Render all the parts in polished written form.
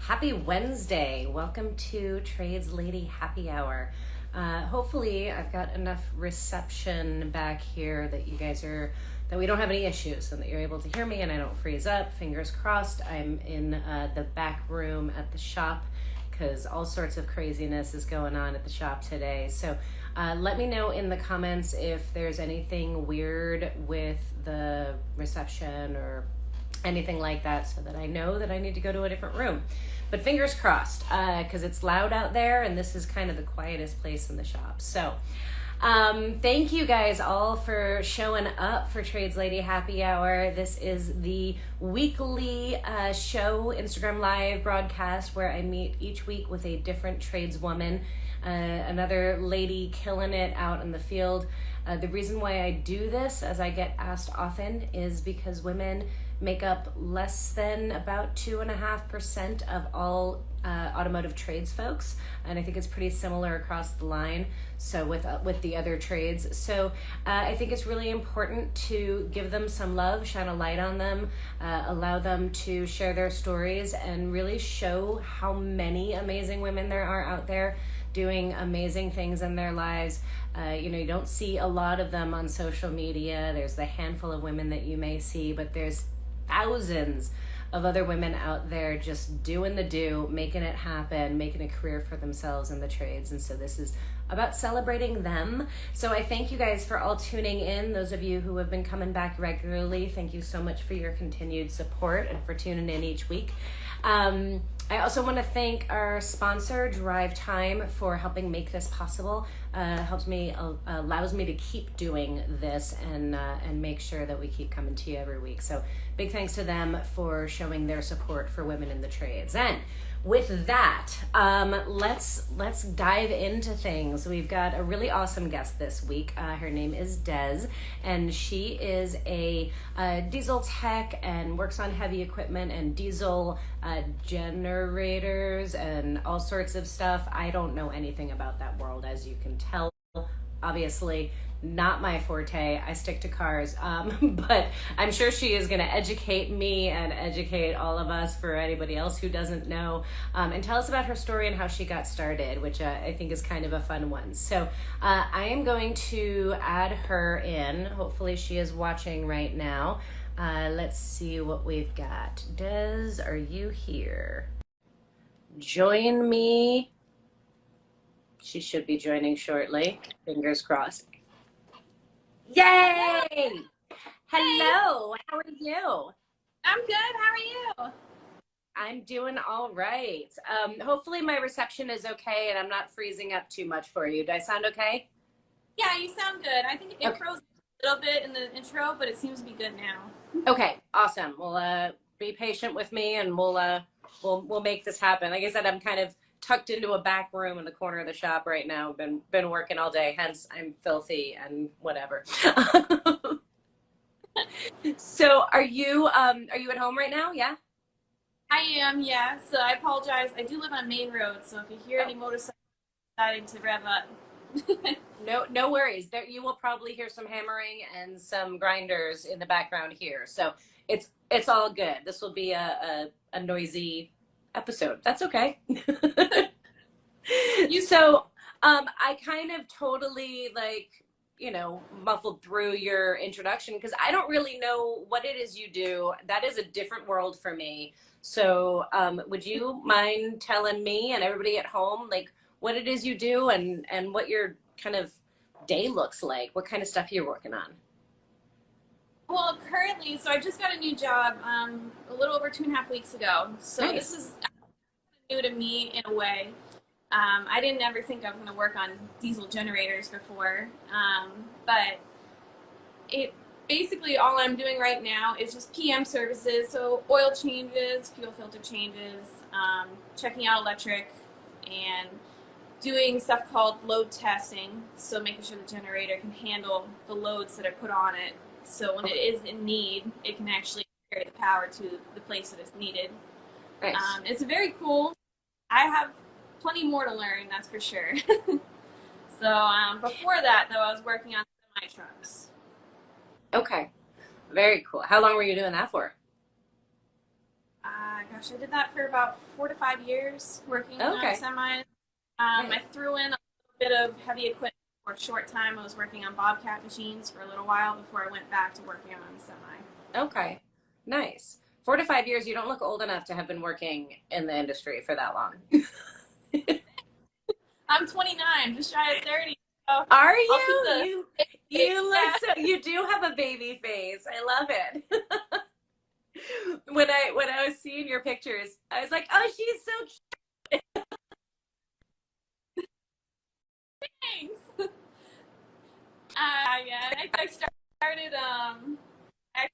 Happy Wednesday. Welcome to Trades Lady Happy Hour. Hopefully I've got enough reception back here that you guys are, that we don't have any issues and that you're able to hear me and I don't freeze up. Fingers crossed. I'm in the back room at the shop because all sorts of craziness is going on at the shop today. So let me know in the comments if there's anything weird with the reception or anything like that so that I know that I need to go to a different room. But fingers crossed, because it's loud out there and this is kind of the quietest place in the shop. So thank you guys all for showing up for Trades Lady Happy Hour. This is the weekly show, Instagram Live broadcast, where I meet each week with a different tradeswoman, another lady killing it out in the field. The reason why I do this, as I get asked often, is because women make up less than about 2.5% of all automotive trades folks, and I think it's pretty similar across the line. So with the other trades, so I think it's really important to give them some love, shine a light on them, allow them to share their stories, and really show how many amazing women there are out there doing amazing things in their lives. You don't see a lot of them on social media. There's the handful of women that you may see, but there's thousands of other women out there just doing the do, making it happen, making a career for themselves in the trades. And so this is about celebrating them. So I thank you guys for all tuning in. Those of you who have been coming back regularly, thank you so much for your continued support and for tuning in each week. I also want to thank our sponsor, Drive Time, for helping make this possible. Allows me to keep doing this and make sure that we keep coming to you every week. So big thanks to them for showing their support for women in the trades. And with that, let's dive into things. We've got a really awesome guest this week. Her name is Dezz, and she is a diesel tech and works on heavy equipment and diesel generators and all sorts of stuff. I don't know anything about that world, as you can tell. Obviously, not my forte. I stick to cars, but I'm sure she is going to educate me and educate all of us, for anybody else who doesn't know, and tell us about her story and how she got started, which I think is kind of a fun one. So I am going to add her in. Hopefully she is watching right now. Let's see what we've got. Dezz, are you here? Join me. She should be joining shortly. Fingers crossed. Yay! Hello, how are you? I'm good. How are you? I'm doing all right. Hopefully my reception is okay and I'm not freezing up too much for you. Do I sound okay? Yeah, you sound good. I think it Okay. froze a little bit in the intro, but it seems to be good now. Okay, awesome. Well, be patient with me and we'll make this happen. Like I said, I'm kind of tucked into a back room in the corner of the shop right now. Been working all day, hence I'm filthy and whatever. So are you at home right now? Yeah? I am, yeah. So I apologize. I do live on a main road, so if you hear any motorcycles deciding to rev up. No worries. There, you will probably hear some hammering and some grinders in the background here. So it's all good. This will be a noisy episode. That's okay. So I kind of totally muffled through your introduction because I don't really know what it is you do. That is a different world for me. So would you mind telling me and everybody at home what it is you do and what your kind of day looks like? What kind of stuff you're working on? Well, currently, so I just got a new job a little over 2.5 weeks ago. So Nice. this is new to me in a way. I didn't ever think I was going to work on diesel generators before, but it basically all I'm doing right now is just PM services, so oil changes, fuel filter changes, checking out electric, and doing stuff called load testing, so making sure the generator can handle the loads that are put on it, so when it is in need, it can actually carry the power to the place that it's needed. Nice. It's very cool. I have plenty more to learn, that's for sure. So before that, though, I was working on semi trucks. Okay. Very cool. How long were you doing that for? gosh, I did that for about 4 to 5 years, working on Okay. semis. Nice. I threw in a little bit of heavy equipment for a short time. I was working on Bobcat machines for a little while before I went back to working on semi. Okay. Nice. 4 to 5 years. You don't look old enough to have been working in the industry for that long. I'm 29, just shy of 30. So Are I'll keep you? the You look yeah. so, you do have a baby face. I love it. When I was seeing your pictures, I was like, oh, she's so cute. Thanks. Yeah, I started actually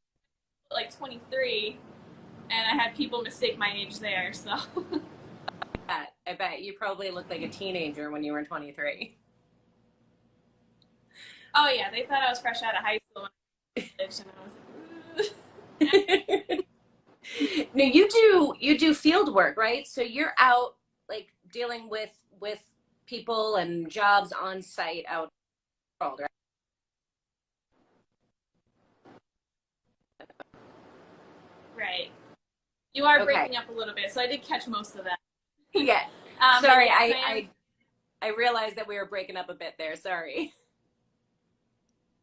like 23, and I had people mistake my age there. So, I bet you probably looked like a teenager when you were 23. oh yeah, they thought I was fresh out of high school when I was, and I was like, No, you do field work, right? So you're out like dealing with people and jobs on site out in the world, right? right. You are Okay. breaking up a little bit, so I did catch most of that. Yeah. But Sorry, yes, I am. I realized that we were breaking up a bit there. Sorry.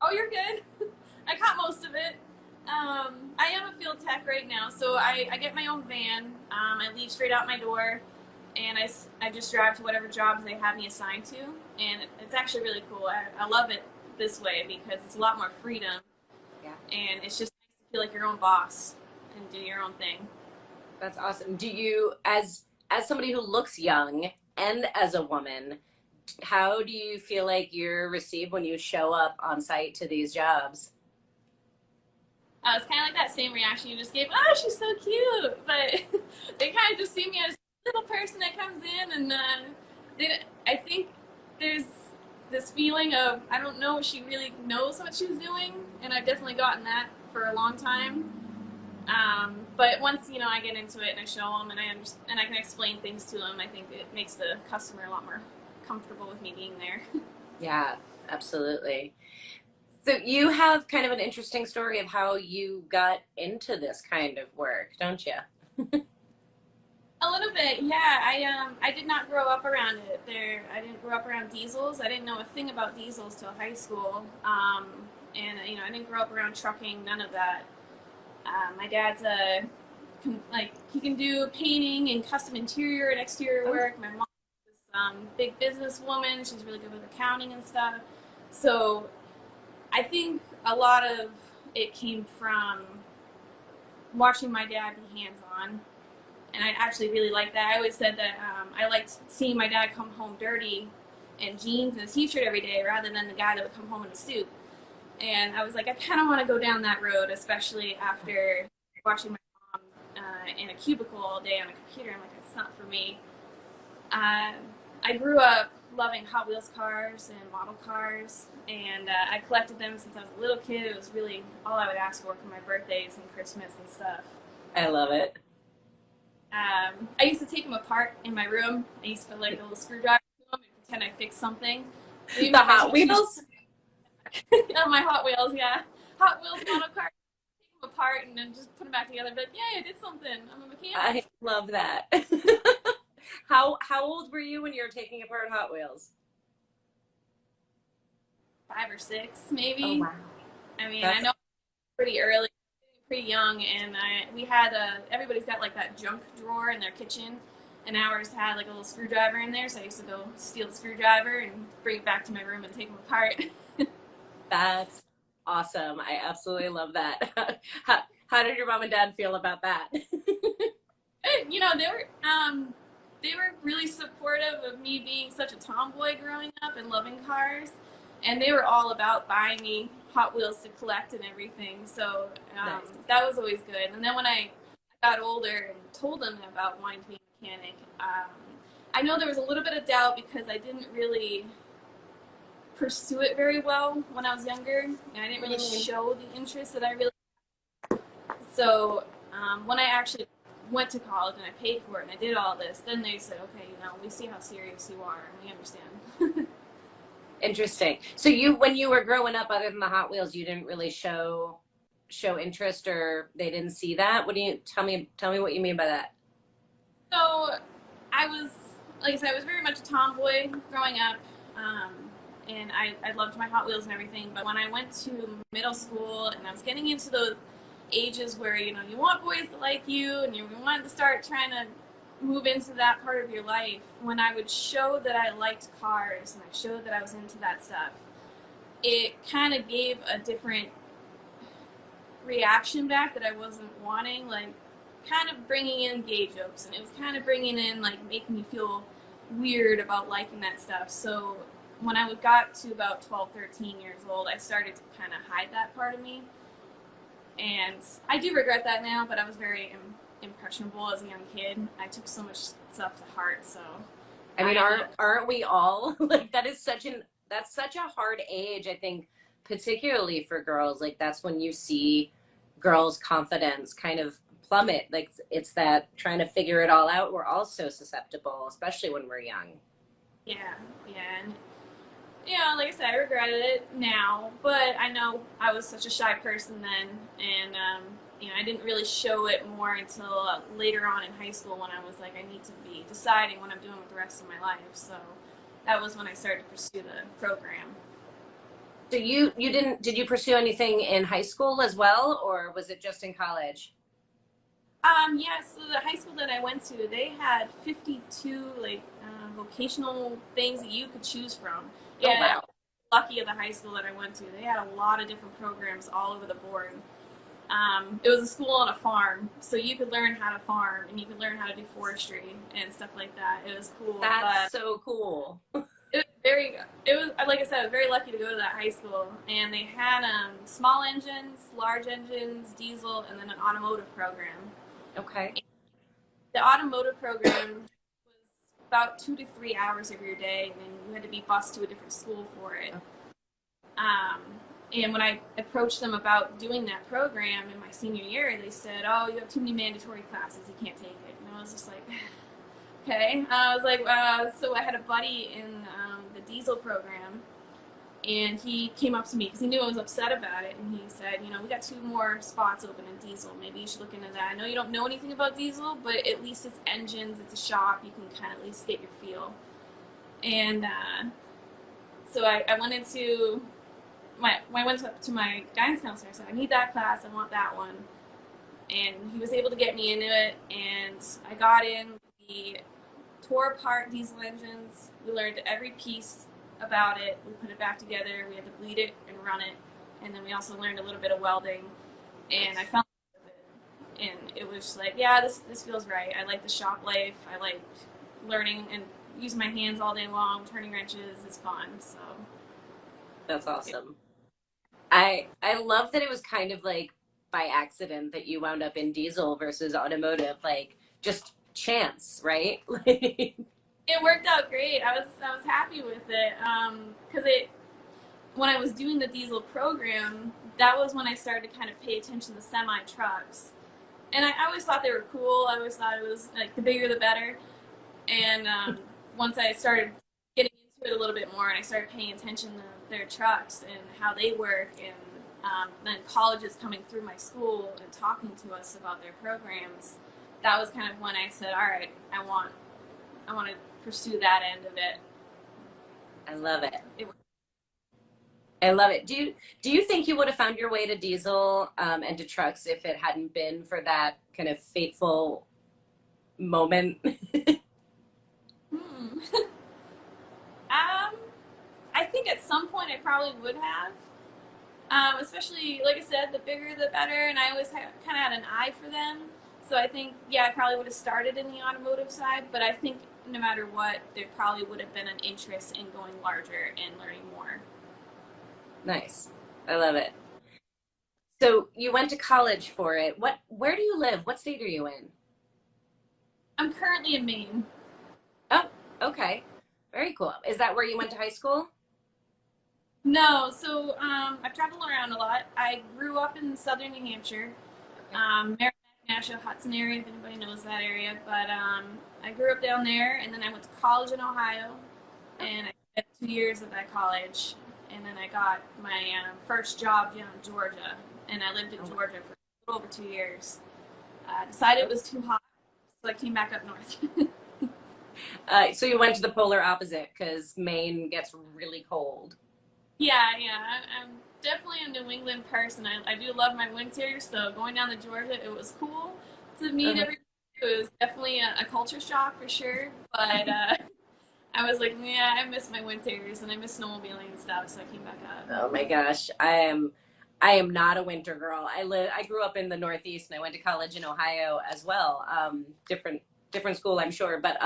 Oh, you're good. I caught most of it. I am a field tech right now, so I get my own van. I leave straight out my door, and I just drive to whatever jobs they have me assigned to, and it's actually really cool. I love it this way because it's a lot more freedom, Yeah. and it's just nice to feel like your own boss and do your own thing. That's awesome. Do you, as somebody who looks young and as a woman, how do you feel like you're received when you show up on site to these jobs? It's kind of like that same reaction you just gave. Oh, she's so cute, but they kind of just see me as a little person that comes in, and I think there's this feeling of I don't know if she really knows what she's doing, and I've definitely gotten that for a long time. But once I get into it and I show them and and I can explain things to them, I think it makes the customer a lot more comfortable with me being there. Yeah, absolutely. So you have kind of an interesting story of how you got into this kind of work, don't you? A little bit, yeah. I did not grow up around it. I didn't grow up around diesels. I didn't know a thing about diesels till high school. And I didn't grow up around trucking. None of that. My dad's like he can do painting and custom interior and exterior Oh, work. My mom is big businesswoman. She's really good with accounting and stuff. So I think a lot of it came from watching my dad be hands on, and I actually really like that. I always said that I liked seeing my dad come home dirty in jeans and a t-shirt every day rather than the guy that would come home in a suit. And I was like, I kind of want to go down that road, especially after watching my mom in a cubicle all day on a computer. I'm like, it's not for me. Uh, I grew up loving Hot Wheels cars and model cars, and I collected them since I was a little kid. It was really all I would ask for my birthdays and Christmas and stuff. I love it. I used to take them apart in my room. I used to put like a little screwdriver to them and pretend I fixed something. So The even if Hot Wheels? on my Hot Wheels, yeah, Hot Wheels model car, take them apart and then just put them back together. But yeah, I did something. I'm a I mechanic. love that. How old were you when you were taking apart Hot Wheels? 5 or 6, Oh maybe. wow. I mean, I That's know pretty early, pretty young, and we had everybody's got like that junk drawer in their kitchen, and ours had like a little screwdriver in there. So I used to go steal the screwdriver and bring it back to my room and take them apart. that's awesome. I absolutely love that. How did your mom and dad feel about that? They were really supportive of me being such a tomboy growing up and loving cars, and they were all about buying me Hot Wheels to collect and everything. So Nice. that was always good. And then when I got older and told them about wanting to be a mechanic, I know there was a little bit of doubt because I didn't really pursue it very well when I was younger, and I didn't really Mm. show the interest that I really. So when I actually went to college and I paid for it and I did all this, then they said, okay, we see how serious you are and we understand. Interesting. So you, when you were growing up, other than the Hot Wheels, you didn't really show interest, or they didn't see that. What do you tell me? Tell me what you mean by that. So I was, like I said, I was very much a tomboy growing up, and I loved my Hot Wheels and everything. But when I went to middle school and I was getting into those ages where you want boys to like you and you want to start trying to move into that part of your life, when I would show that I liked cars and I showed that I was into that stuff, it kind of gave a different reaction back that I wasn't wanting, like kind of bringing in gay jokes, and it was kind of bringing in like making me feel weird about liking that stuff. So when I got to about 12, 13 years old, I started to kind of hide that part of me, and I do regret that now, but I was very impressionable as a young kid. I took so much stuff to heart, so I mean, I ended aren't we all? Like that's such a hard age, I think, particularly for girls. Like that's when you see girls' confidence kind of plummet. Like it's that trying to figure it all out. We're all so susceptible, especially when we're young. yeah, and like I said, I regretted it now, but I know I was such a shy person then, and I didn't really show it more until later on in high school when I was like, I need to be deciding what I'm doing with the rest of my life. So that was when I started to pursue the program. So did you pursue anything in high school as well, or was it just in college? Yeah, so the high school that I went to, they had 52 like vocational things that you could choose from. Oh Yeah, wow. lucky at the high school that I went to. They had a lot of different programs all over the board. It was a school on a farm, so you could learn how to farm and you could learn how to do forestry and stuff like that. It was cool. That's But so cool. it was like I said, I was very lucky to go to that high school, and they had small engines, large engines, diesel, and then an automotive program. Okay. The automotive program was about 2 to 3 hours of your day, and then you had to be bused to a different school for it. Um, and when I approached them about doing that program in my senior year, they said, "Oh, you have too many mandatory classes. You can't take it." And I was just like, "Okay." I was like, so I had a buddy in the diesel program, and he came up to me because he knew I was upset about it, and he said, "We got 2 more spots open in diesel. Maybe you should look into that. I know you don't know anything about diesel, but at least it's engines. It's a shop. You can kind of at least get your feel." And so I went into I went up to my guidance counselor and said, "I need that class. I want that one." And he was able to get me into it, and I got in. We tore apart diesel engines. We learned every piece about it. We put it back together. We had to bleed it and run it, and then we also learned a little bit of welding. And I fell in love with it, and it was like, yeah, this feels right. I like the shop life. I like learning and using my hands all day long, turning wrenches. It's fun. So That's awesome. I love that it was kind of like by accident that you wound up in diesel versus automotive, like just chance, right? Like, it worked out great. I was happy with it because it when I was doing the diesel program, that was when I started to kind of pay attention to semi trucks, and I always thought they were cool. I always thought it was like the bigger the better. And once I started getting into it a little bit more, and I started paying attention to their trucks and how they work, and then colleges coming through my school and talking to us about their programs, that was kind of when I said, "All right, I want to pursue that end of it." I love it. It I love it. Do you think you would have found your way to diesel and to trucks if it hadn't been for that kind of fateful moment? hmm. I think at some point I probably would have. Especially, like I said, the bigger the better, and I always kind of had an eye for them. So I think, yeah, I probably would have started in the automotive side, but I think no matter what, there probably would have been an interest in going larger and learning more. Nice. I love it. So you went to college for it. Where do you live? What state are you in? I'm currently in Maine. Oh, okay. Very cool. Is that where you went to high school? No, so I've traveled around a lot. I grew up in southern New Hampshire, Merrimack, Nashua, Hudson area, if anybody knows that area. But I grew up down there, and then I went to college in Ohio, and I spent 2 years at that college, and then I got my first job down in Georgia, and I lived in Oh, Georgia for a little over 2 years. Decided it was too hot, so I came back up north. So you went to the polar opposite because Maine gets really cold. Yeah. I'm definitely a New England person. I do love my winter, so going down to Georgia, it was cool to meet Uh-huh. everybody. It was definitely a culture shock for sure, but I was like, yeah, I miss my winters and I miss snowmobiling and stuff, so I came back up. Oh my gosh, I am not a winter girl. I grew up in the Northeast and I went to college in Ohio as well. Different school, I'm sure, but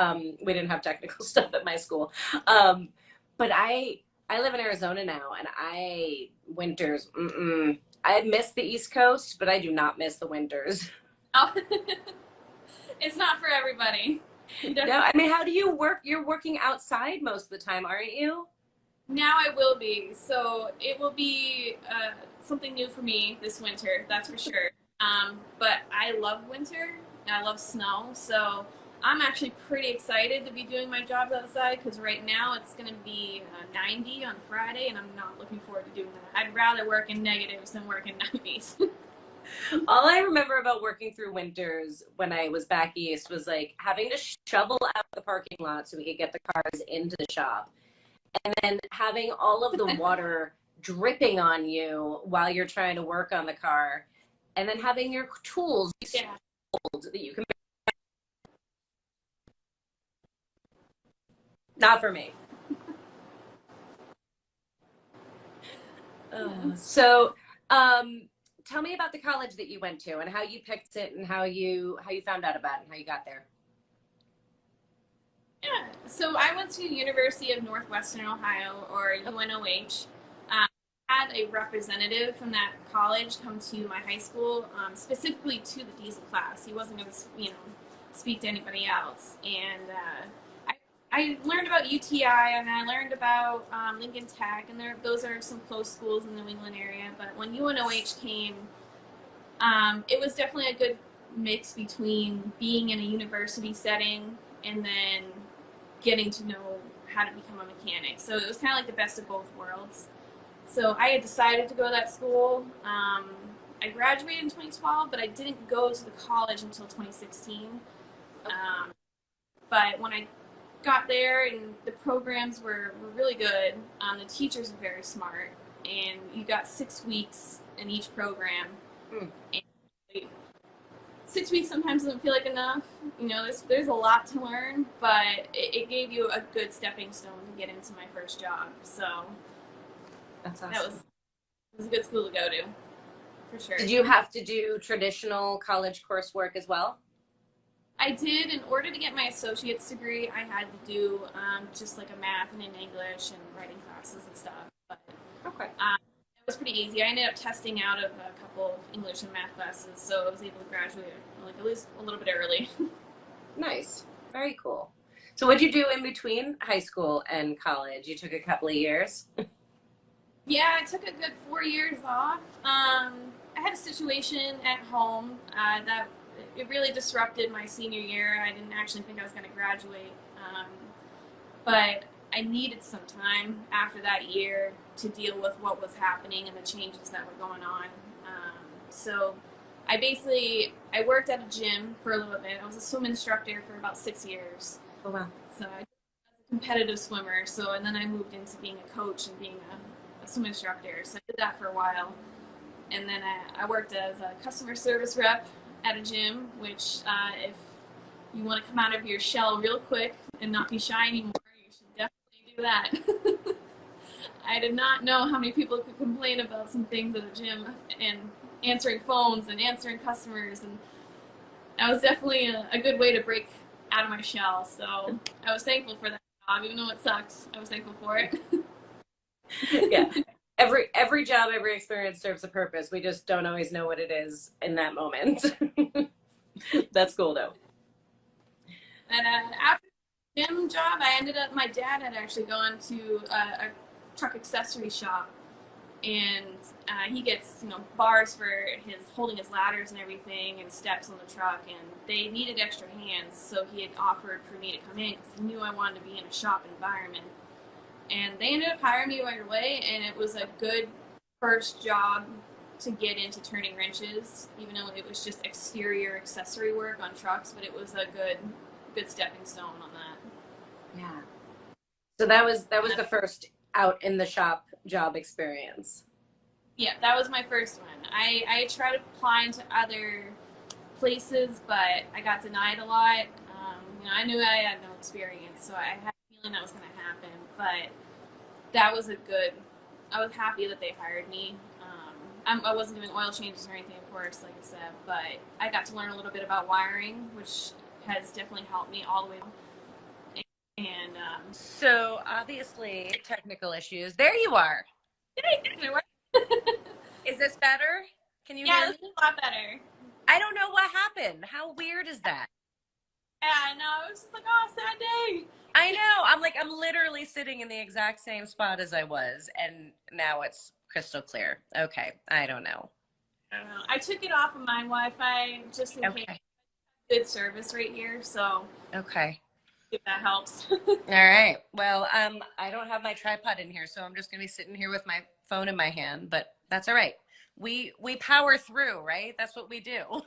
we didn't have technical stuff at my school. Um, but I live in Arizona now, and I winters. I miss the East Coast, but I do not miss the winters. Oh, it's not for everybody. No, I mean, how do you work? You're working outside most of the time, aren't you? Now I will be. So it will be something new for me this winter, that's for sure. But I love winter. I love snow. So I'm actually pretty excited to be doing my jobs outside because right now it's going to be 90 on Friday, and I'm not looking forward to doing that. I'd rather work in negatives than work in 90s. All I remember about working through winters when I was back east was like having to shovel out the parking lot so we could get the cars into the shop. And then having all of the water dripping on you while you're trying to work on the car. And then having your tools Yeah. that you can. Not for me. So, tell me about the college that you went to and how you picked it and how you found out about it and how you got there. Yeah. So I went to University of Northwestern Ohio, or UNOH. Had a representative from that college come to my high school, specifically to the diesel class. He wasn't going to, speak to anybody else. And I learned about UTI, and I learned about Lincoln Tech, and those are some close schools in the New England area. But when UNOH came, it was definitely a good mix between being in a university setting and then getting to know how to become a mechanic. So it was kind of like the best of both worlds. So I had decided to go to that school. I graduated in 2012, but I didn't go to the college until 2016. But when I got there, and the programs were really good, the teachers are very smart, and you got 6 weeks in each program. Hmm. And 6 weeks sometimes doesn't feel like enough. There's a lot to learn, but it gave you a good stepping stone to get into my first job. So That's awesome. it was a good school to go to, for sure. Did you have to do traditional college coursework as well? I did. In order to get my associate's degree, I had to do just like a math and an English and writing classes and stuff. But Okay. it was pretty easy. I ended up testing out of a couple of English and math classes, so I was able to graduate like at least a little bit early. Nice. Very cool. So what'd you do in between high school and college? You took a couple of years. Yeah, I took a good 4 years off. I had a situation at home that it really disrupted my senior year. I didn't actually think I was going to graduate, but I needed some time after that year to deal with what was happening and the changes that were going on. So I worked at a gym for a little bit. I was a swim instructor for about 6 years. Oh wow. So I was a competitive swimmer. And then I moved into being a coach and being a swim instructor. So I did that for a while. And then I worked as a customer service rep at a gym, which if you want to come out of your shell real quick and not be shy anymore, you should definitely do that. I did not know how many people could complain about some things at a gym and answering phones and answering customers, and that was definitely a good way to break out of my shell. So I was thankful for that job, even though it sucks. I was thankful for it. Yeah. Every job, every experience serves a purpose. We just don't always know what it is in that moment. That's cool though. And after the gym job, my dad had actually gone to a truck accessory shop, and he gets bars for his holding his ladders and everything, and steps on the truck, and they needed extra hands, so he had offered for me to come in because he knew I wanted to be in a shop environment. And they ended up hiring me right away, and it was a good first job to get into turning wrenches, even though it was just exterior accessory work on trucks, but it was a good stepping stone on that. Yeah. So that was the first out in the shop job experience. Yeah, that was my first one. I tried applying to other places, but I got denied a lot. I knew I had no experience, so I had a feeling that was going to happen. But that was a good. I was happy that they hired me. I wasn't doing oil changes or anything, of course, like I said, but I got to learn a little bit about wiring, which has definitely helped me all the way. And So obviously technical issues. There you are. Is this better? Can you yeah, hear this me? is a lot better. I don't know what happened. How weird is that? Yeah, no, it was just like, oh, sad day. I know. I'm literally sitting in the exact same spot as I was, and now it's crystal clear. Okay. I don't know. I don't know. I took it off of my Wi-Fi just in case. Okay. Good service right here, so Okay. if that helps. All right. Well, I don't have my tripod in here, so I'm just gonna be sitting here with my phone in my hand, but that's all right. We power through, right? That's what we do.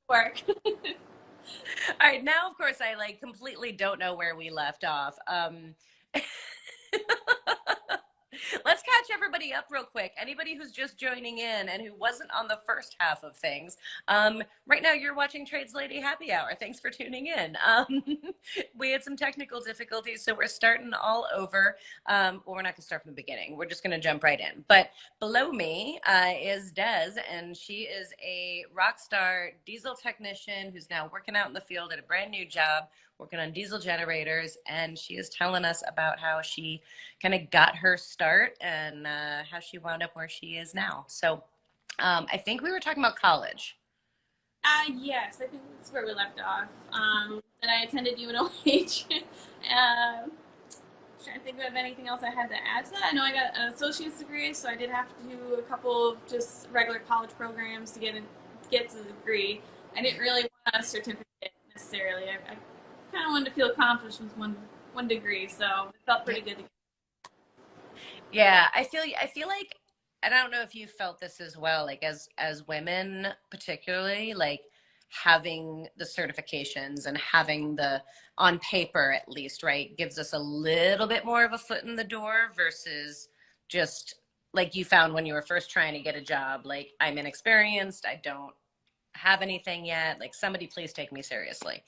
Work. All right, now of course I like completely don't know where we left off. Let's catch everybody up real quick. Anybody who's just joining in and who wasn't on the first half of things, right now you're watching Trades Lady Happy Hour. Thanks for tuning in. We had some technical difficulties, so we're starting all over. Well, we're not going to start from the beginning. We're just going to jump right in. But below me is Dezz, and she is a rock star diesel technician who's now working out in the field at a brand new job, working on diesel generators, and she is telling us about how she kind of got her start and how she wound up where she is now. So I think we were talking about college. Yes, I think that's where we left off. That I attended UNOH. Trying to think of anything else I had to add to that. I know I got an associate's degree, so I did have to do a couple of just regular college programs to get to the degree. I didn't really want a certificate necessarily. I kind of wanted to feel accomplished with one degree, so it felt pretty good to get. Yeah, I feel like, and I don't know if you felt this as well, like as women particularly, like having the certifications and having the on paper at least, right, gives us a little bit more of a foot in the door versus just like you found when you were first trying to get a job, like I'm inexperienced, I don't have anything yet, like somebody please take me seriously.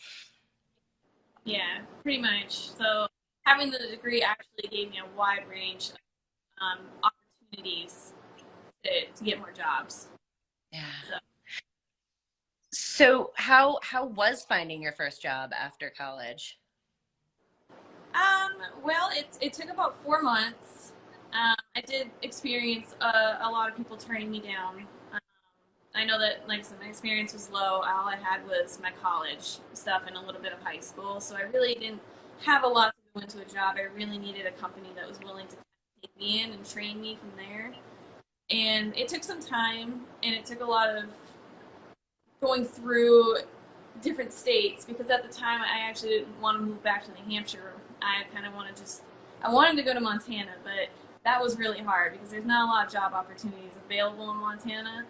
Yeah, pretty much. So having the degree actually gave me a wide range of opportunities to get more jobs. Yeah. So, So how was finding your first job after college? well, it took about 4 months. I did experience a lot of people turning me down. Um, I know that, like I said, my experience was low. All I had was my college stuff and a little bit of high school, so I really didn't have a lot to go into a job. I really needed a company that was willing to take me in and train me from there. And it took some time, and it took a lot of going through different states because at the time I actually didn't want to move back to New Hampshire. I kind of wanted I wanted to go to Montana, but that was really hard because there's not a lot of job opportunities available in Montana.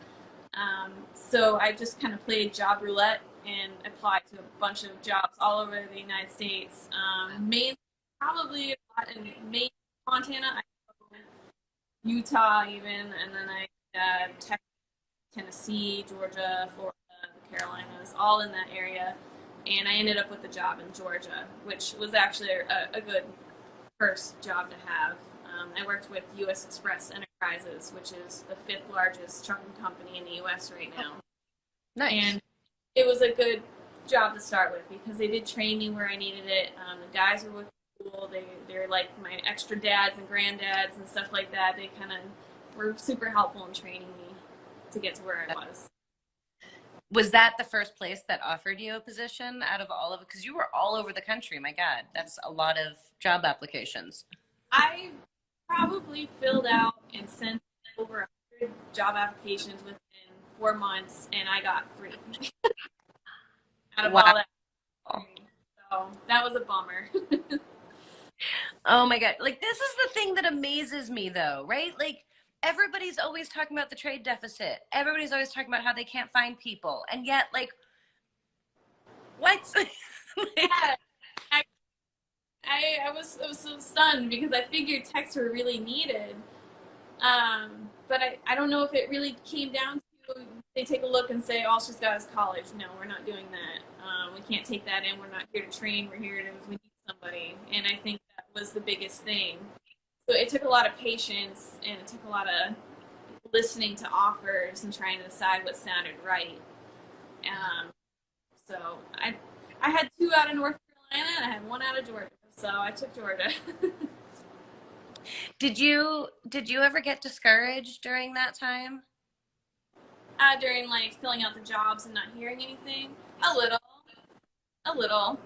So I just kind of played job roulette and applied to a bunch of jobs all over the United States. Mainly, probably a lot in Maine, Montana, Utah, even, and then Texas, Tennessee, Georgia, Florida, the Carolinas, all in that area. And I ended up with a job in Georgia, which was actually a good first job to have. I worked with U.S. Express Enterprises, which is the fifth largest trucking company in the U.S. right now. Nice. And it was a good job to start with because they did train me where I needed it. The guys were cool. They're like my extra dads and granddads and stuff like that. They kind of were super helpful in training me to get to where I was. Was that the first place that offered you a position out of all of it? Because you were all over the country. My God, that's a lot of job applications. I probably filled out and sent over 100 job applications within 4 months, and I got 3 out of all that. So that was a bummer. Oh my God. Like, this is the thing that amazes me though, right? Like, everybody's always talking about the trade deficit. Everybody's always talking about how they can't find people. And yet, like, what? Like, Yeah, I, I was so stunned because I figured techs were really needed. But I don't know if it really came down to they take a look and say, all she's got is college. No, we're not doing that. We can't take that in. We're not here to train. We're here to, we need somebody. And I think that was the biggest thing. So it took a lot of patience and it took a lot of listening to offers and trying to decide what sounded right. Um, so I had two out of North Carolina and I had one out of Georgia. So I took Georgia. did you ever get discouraged during that time? During like filling out the jobs and not hearing anything. A little, a little.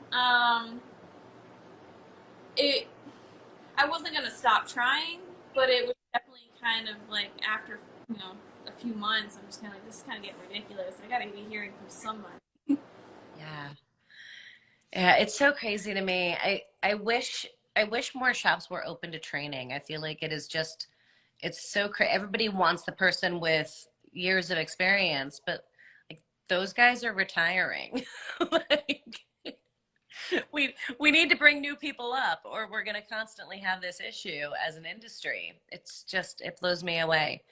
It. I wasn't gonna stop trying, but it was definitely kind of like after a few months, I'm just kind of like this is kind of getting ridiculous. I gotta be hearing from somebody. Yeah. Yeah, it's so crazy to me. I wish more shops were open to training. I feel like it is just it's so crazy. Everybody wants the person with years of experience, but like those guys are retiring. Like we need to bring new people up or we're going to constantly have this issue as an industry. It's just it blows me away.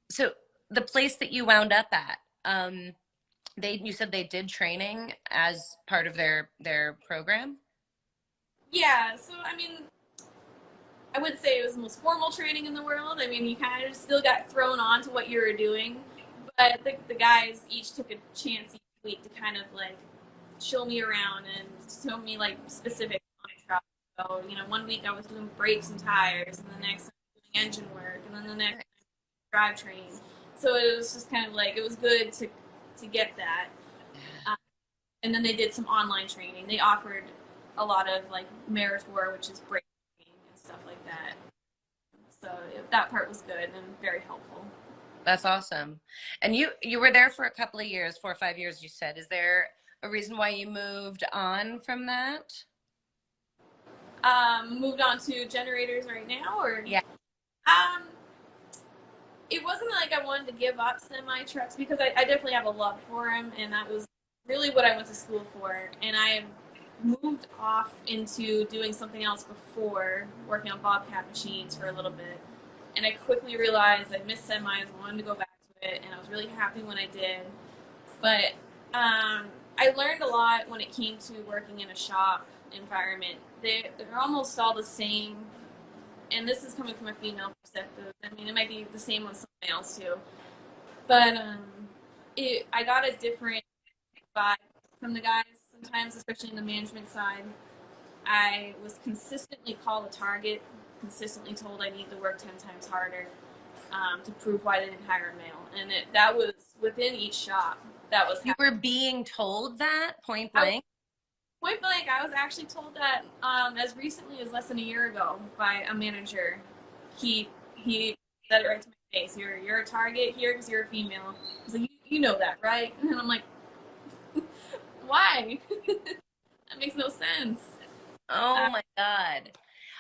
So the place that you wound up at, they you said they did training as part of their program? Yeah, so I mean, I wouldn't say it was the most formal training in the world. I mean, you kind of still got thrown on to what you were doing, but the guys each took a chance each week to kind of like show me around and show me like specific on trucks. So, one week I was doing brakes and tires, and the next I was doing engine work, and then the next drivetrain. So it was just kind of like it was good to get that. Um, and then they did some online training. They offered a lot of like Meritor, which is brake training and stuff like that. So that part was good and very helpful. That's awesome. And you were there for a couple of years, 4 or 5 years, you said. Is there a reason why you moved on from that? Moved on to generators right now, or Yeah. um, it wasn't like I wanted to give up semi trucks because I definitely have a love for them, and that was really what I went to school for. And I moved off into doing something else before working on bobcat machines for a little bit, and I quickly realized I missed semis, wanted to go back to it, and I was really happy when I did. But I learned a lot when it came to working in a shop environment. They're almost all the same, and this is coming from a female perspective. I mean, it might be the same with somebody else too, but I got a different vibe from the guys sometimes, especially in the management side. I was consistently called a target, consistently told I need to work 10 times harder to prove why they didn't hire a male. And that was within each shop. That was You happening. were being told that point I, blank? point blank, I was actually told that as recently as less than a year ago by a manager. He said it right to my face. You're a target here because you're a female. He's like, you know that, right? And I'm like, why? That makes no sense. Oh my God.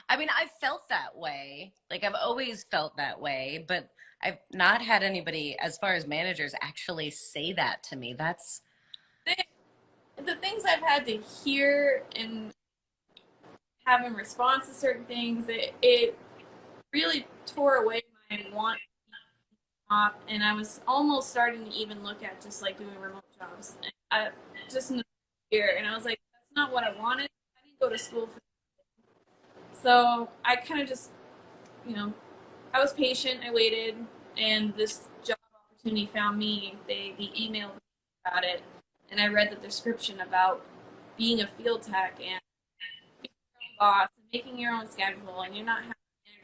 I mean, I've felt that way. Like I've always felt that way, but I've not had anybody, as far as managers, actually say that to me. That's The things I've had to hear and have in response to certain things, it really tore away my want to stop, and I was almost starting to even look at just like doing remote jobs. And just in the year, and I was like, that's not what I wanted. I didn't go to school for. So I kind of just, you know, I was patient. I waited, and this job opportunity found me. They emailed me about it, and I read the description about being a field tech and being your own boss and making your own schedule, and you're not having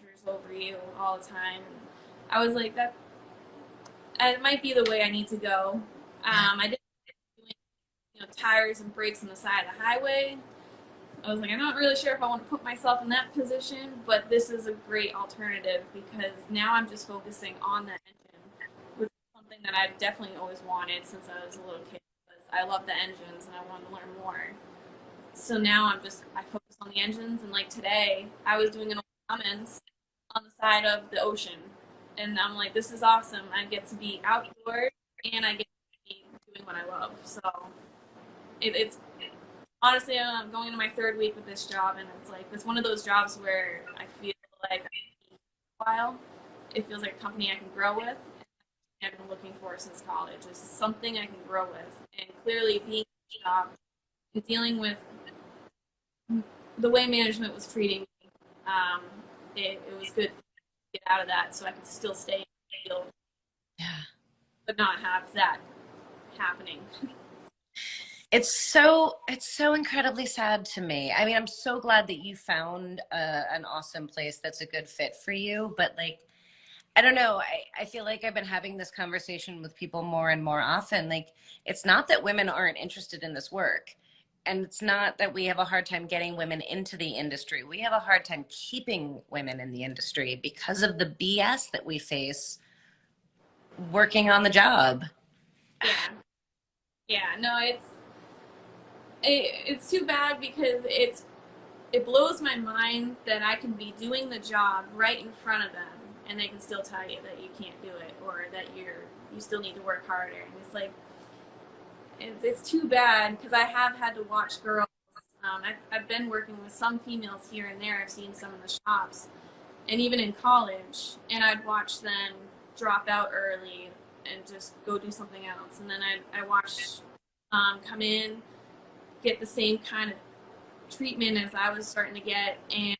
managers over you all the time. I was like, that it might be the way I need to go. I did doing, tires and brakes on the side of the highway. I was like, I'm not really sure if I want to put myself in that position, but this is a great alternative because now I'm just focusing on that engine, which is something that I've definitely always wanted since I was a little kid. Because I love the engines and I want to learn more. So now I focus on the engines, and like today, I was doing an Cummins on the side of the ocean, And I'm like, this is awesome. I get to be outdoors and I get to be doing what I love. So it's honestly, I'm going into my third week with this job, and it's like it's one of those jobs where I feel like a while. It feels like a company I can grow with. I've been looking for since college is something I can grow with, and clearly being in this job and dealing with the way management was treating me, um, it was good to get out of that so I could still stay in the field, Yeah. but not have that happening. It's so incredibly sad to me. I mean, I'm so glad that you found an awesome place that's a good fit for you, but like I don't know. I feel like I've been having this conversation with people more and more often. Like, it's not that women aren't interested in this work. And it's not that we have a hard time getting women into the industry. We have a hard time keeping women in the industry because of the BS that we face working on the job. Yeah, yeah. No, it's too bad because it blows my mind that I can be doing the job right in front of them, and they can still tell you that you can't do it or that you still need to work harder. And it's like it's too bad because I have had to watch girls. I've been working with some females here and there. I've seen some in the shops, and even in college, and I'd watch them drop out early and just go do something else. And then I watch come in, get the same kind of treatment as I was starting to get, and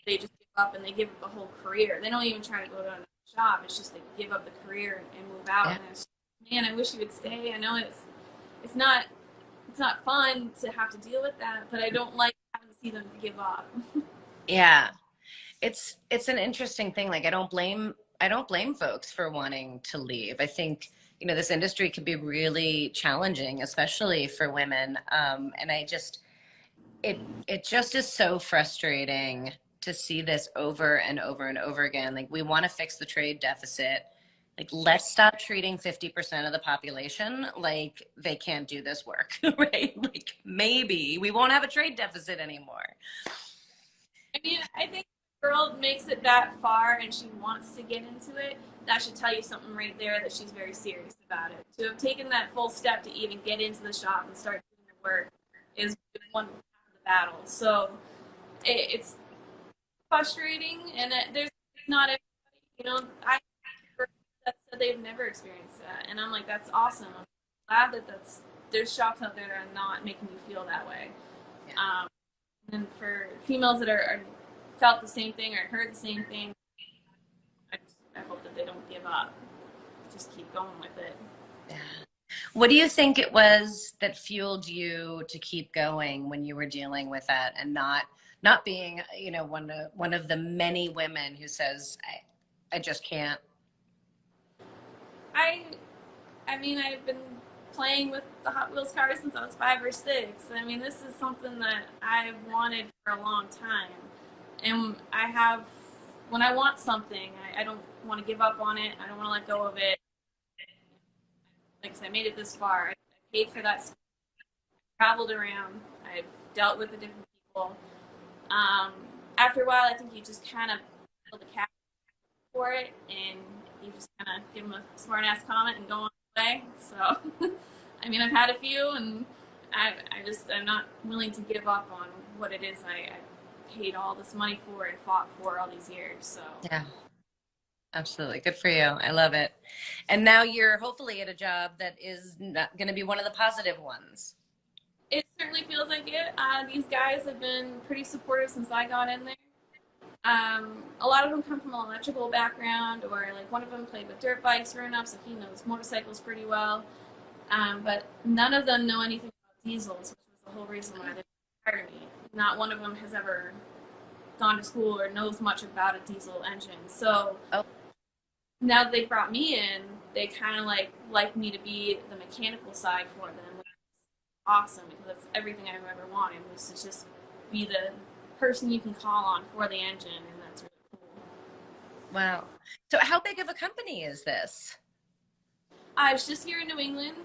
they just give up and they give up the whole career. They don't even try to go to another job. It's just they give up the career and move out. Yeah. And it's, man, I wish you would stay. I know it's not it's not fun to have to deal with that, but I don't like having to see them give up. Yeah. It's an interesting thing. Like I don't blame folks for wanting to leave. I think, this industry can be really challenging, especially for women. And it just is so frustrating to see this over and over and over again. Like we want to fix the trade deficit. Like let's stop treating 50% of the population like they can't do this work, right? Like maybe we won't have a trade deficit anymore. I mean, I think if a girl makes it that far and she wants to get into it, that should tell you something right there that she's very serious about it. To have taken that full step to even get into the shop and start doing the work is one half of the battle. So it's frustrating, and there's not everybody. I have girls that said they've never experienced that, and I'm like, that's awesome. I'm glad that there's shops out there that are not making you feel that way. Yeah. And for females that are felt the same thing or heard the same thing, I hope that they don't give up. Just keep going with it. Yeah. What do you think it was that fueled you to keep going when you were dealing with that and not being, one of the many women who says, I just can't. I I mean, I've been playing with the Hot Wheels cars since I was 5 or 6. I mean, this is something that I've wanted for a long time. And I have, when I want something, I don't want to give up on it. I don't want to let go of it. Like I said, I made it this far. I paid for that. Traveled around. I've dealt with the different people. Um, After a while, I think you just kind of build a cap for it, and you just kind of give them a smart ass comment and go on the way. So, I mean, I've had a few, and I'm not willing to give up on what it is I paid all this money for and fought for all these years. So, Yeah, absolutely. Good for you. I love it. And now you're hopefully at a job that is not going to be one of the positive ones. it certainly feels like it. These guys have been pretty supportive since I got in there. A lot of them come from an electrical background, or like one of them played with dirt bikes growing up, so he knows motorcycles pretty well. But none of them know anything about diesels, which was the whole reason why they hired me. Not one of them has ever gone to school or knows much about a diesel engine. So Oh, now that they brought me in, they kind of like me to be the mechanical side for them, which is awesome because that's everything I've ever wanted, was to just be the person you can call on for the engine, and that's really cool. wow. So how big of a company is this? I was just here in New England.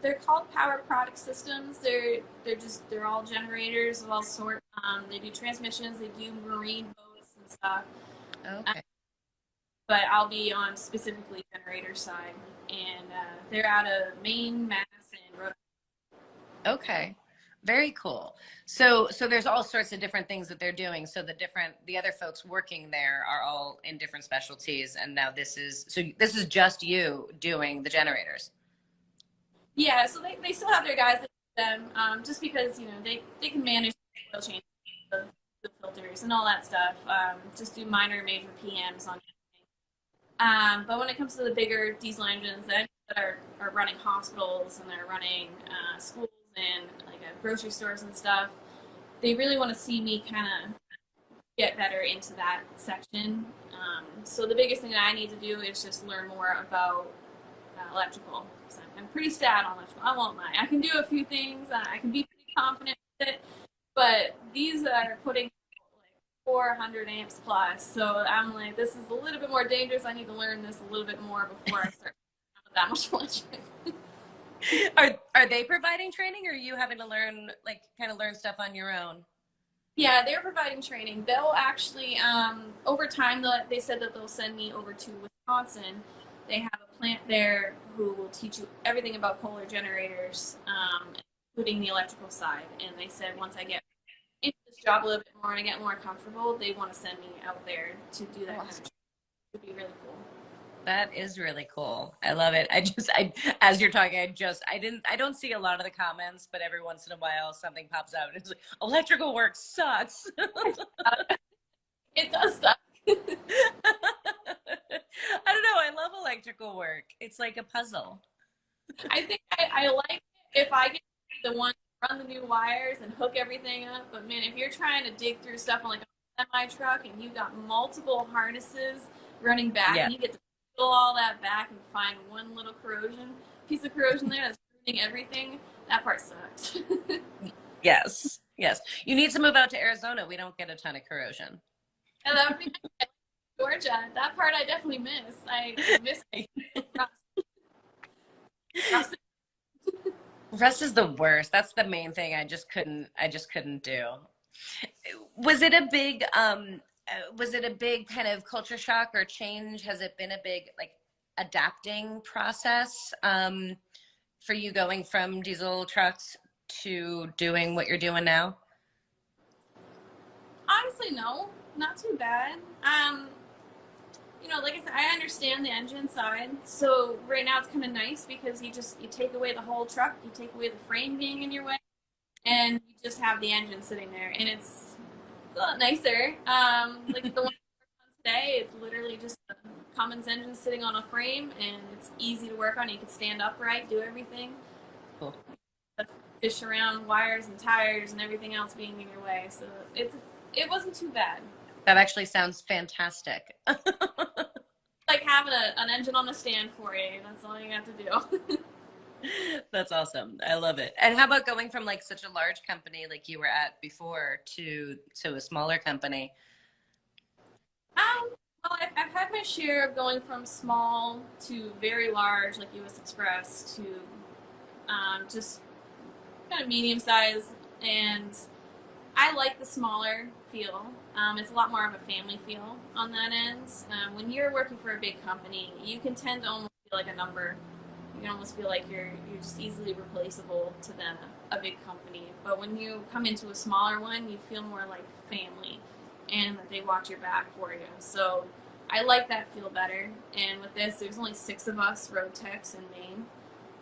They're called Power Product Systems. They're all generators of all sorts. They do transmissions. They do marine boats and stuff. Okay. but I'll be on specifically generator side, and they're out of Maine, Mass, and Rhode Okay. Very cool. So there's all sorts of different things that they're doing. So the other folks working there are all in different specialties, and now this is just you doing the generators. Yeah, so they still have their guys that do them, just because they can manage oil change, the filters, and all that stuff. Just do minor, major PMs on everything. But when it comes to the bigger diesel engines that are running hospitals and they're running schools and like grocery stores and stuff, they really want to see me kind of get better into that section. So the biggest thing that I need to do is just learn more about electrical. So I'm pretty stat on electrical. I won't lie. I can do a few things. I can be pretty confident with it, but these are putting like 400 amps plus. So I'm like, this is a little bit more dangerous. I need to learn this a little bit more before I start with that much electric. Are they providing training, or are you having to learn learn stuff on your own? Yeah, they're providing training. They'll actually, over time, they said that they'll send me over to Wisconsin. They have a plant there who will teach you everything about Kohler generators, including the electrical side. And they said once I get into this job a little bit more and I get more comfortable, they want to send me out there to do that kind of training. It would be really cool. That is really cool. I love it. As you're talking, I don't see a lot of the comments, but every once in a while something pops out. It's like, electrical work sucks. It does suck. I don't know. I love electrical work. It's like a puzzle. I think I like it if I get the one to run the new wires and hook everything up. But man, if you're trying to dig through stuff on like a semi truck and you got multiple harnesses running back, and you get to peel all that back and find one little piece of corrosion there that's ruining everything, that part sucks. Yes. Yes. You need to move out to Arizona. We don't get a ton of corrosion. And that would be Georgia. That part I definitely miss. I miss rust. Rust is the worst. That's the main thing. I just couldn't do. Was it a big kind of culture shock or change? Has it been a big adapting process for you going from diesel trucks to doing what you're doing now? Honestly, no, not too bad. Like I said, I understand the engine side. So right now it's kind of nice because you take away the whole truck, you take away the frame being in your way, and you just have the engine sitting there, and it's a lot nicer. Like the one today, it's literally just a Cummins engine sitting on a frame, and it's easy to work on. You can stand upright, do everything. Cool. Fish around wires and tires and everything else being in your way. So it wasn't too bad. That actually sounds fantastic. Like having an engine on the stand for you. That's all you have to do. That's awesome. I love it. And how about going from such a large company like you were at before to a smaller company? Well, I've had my share of going from small to very large, like US Express, to just kind of medium size, and I like the smaller feel. It's a lot more of a family feel on that end. When you're working for a big company, you can tend to almost feel like a number. You can almost feel like you're just easily replaceable to a big company. But when you come into a smaller one, you feel more like family, and that they watch your back for you. So I like that feel better. And with this, there's only 6 of us road techs in Maine.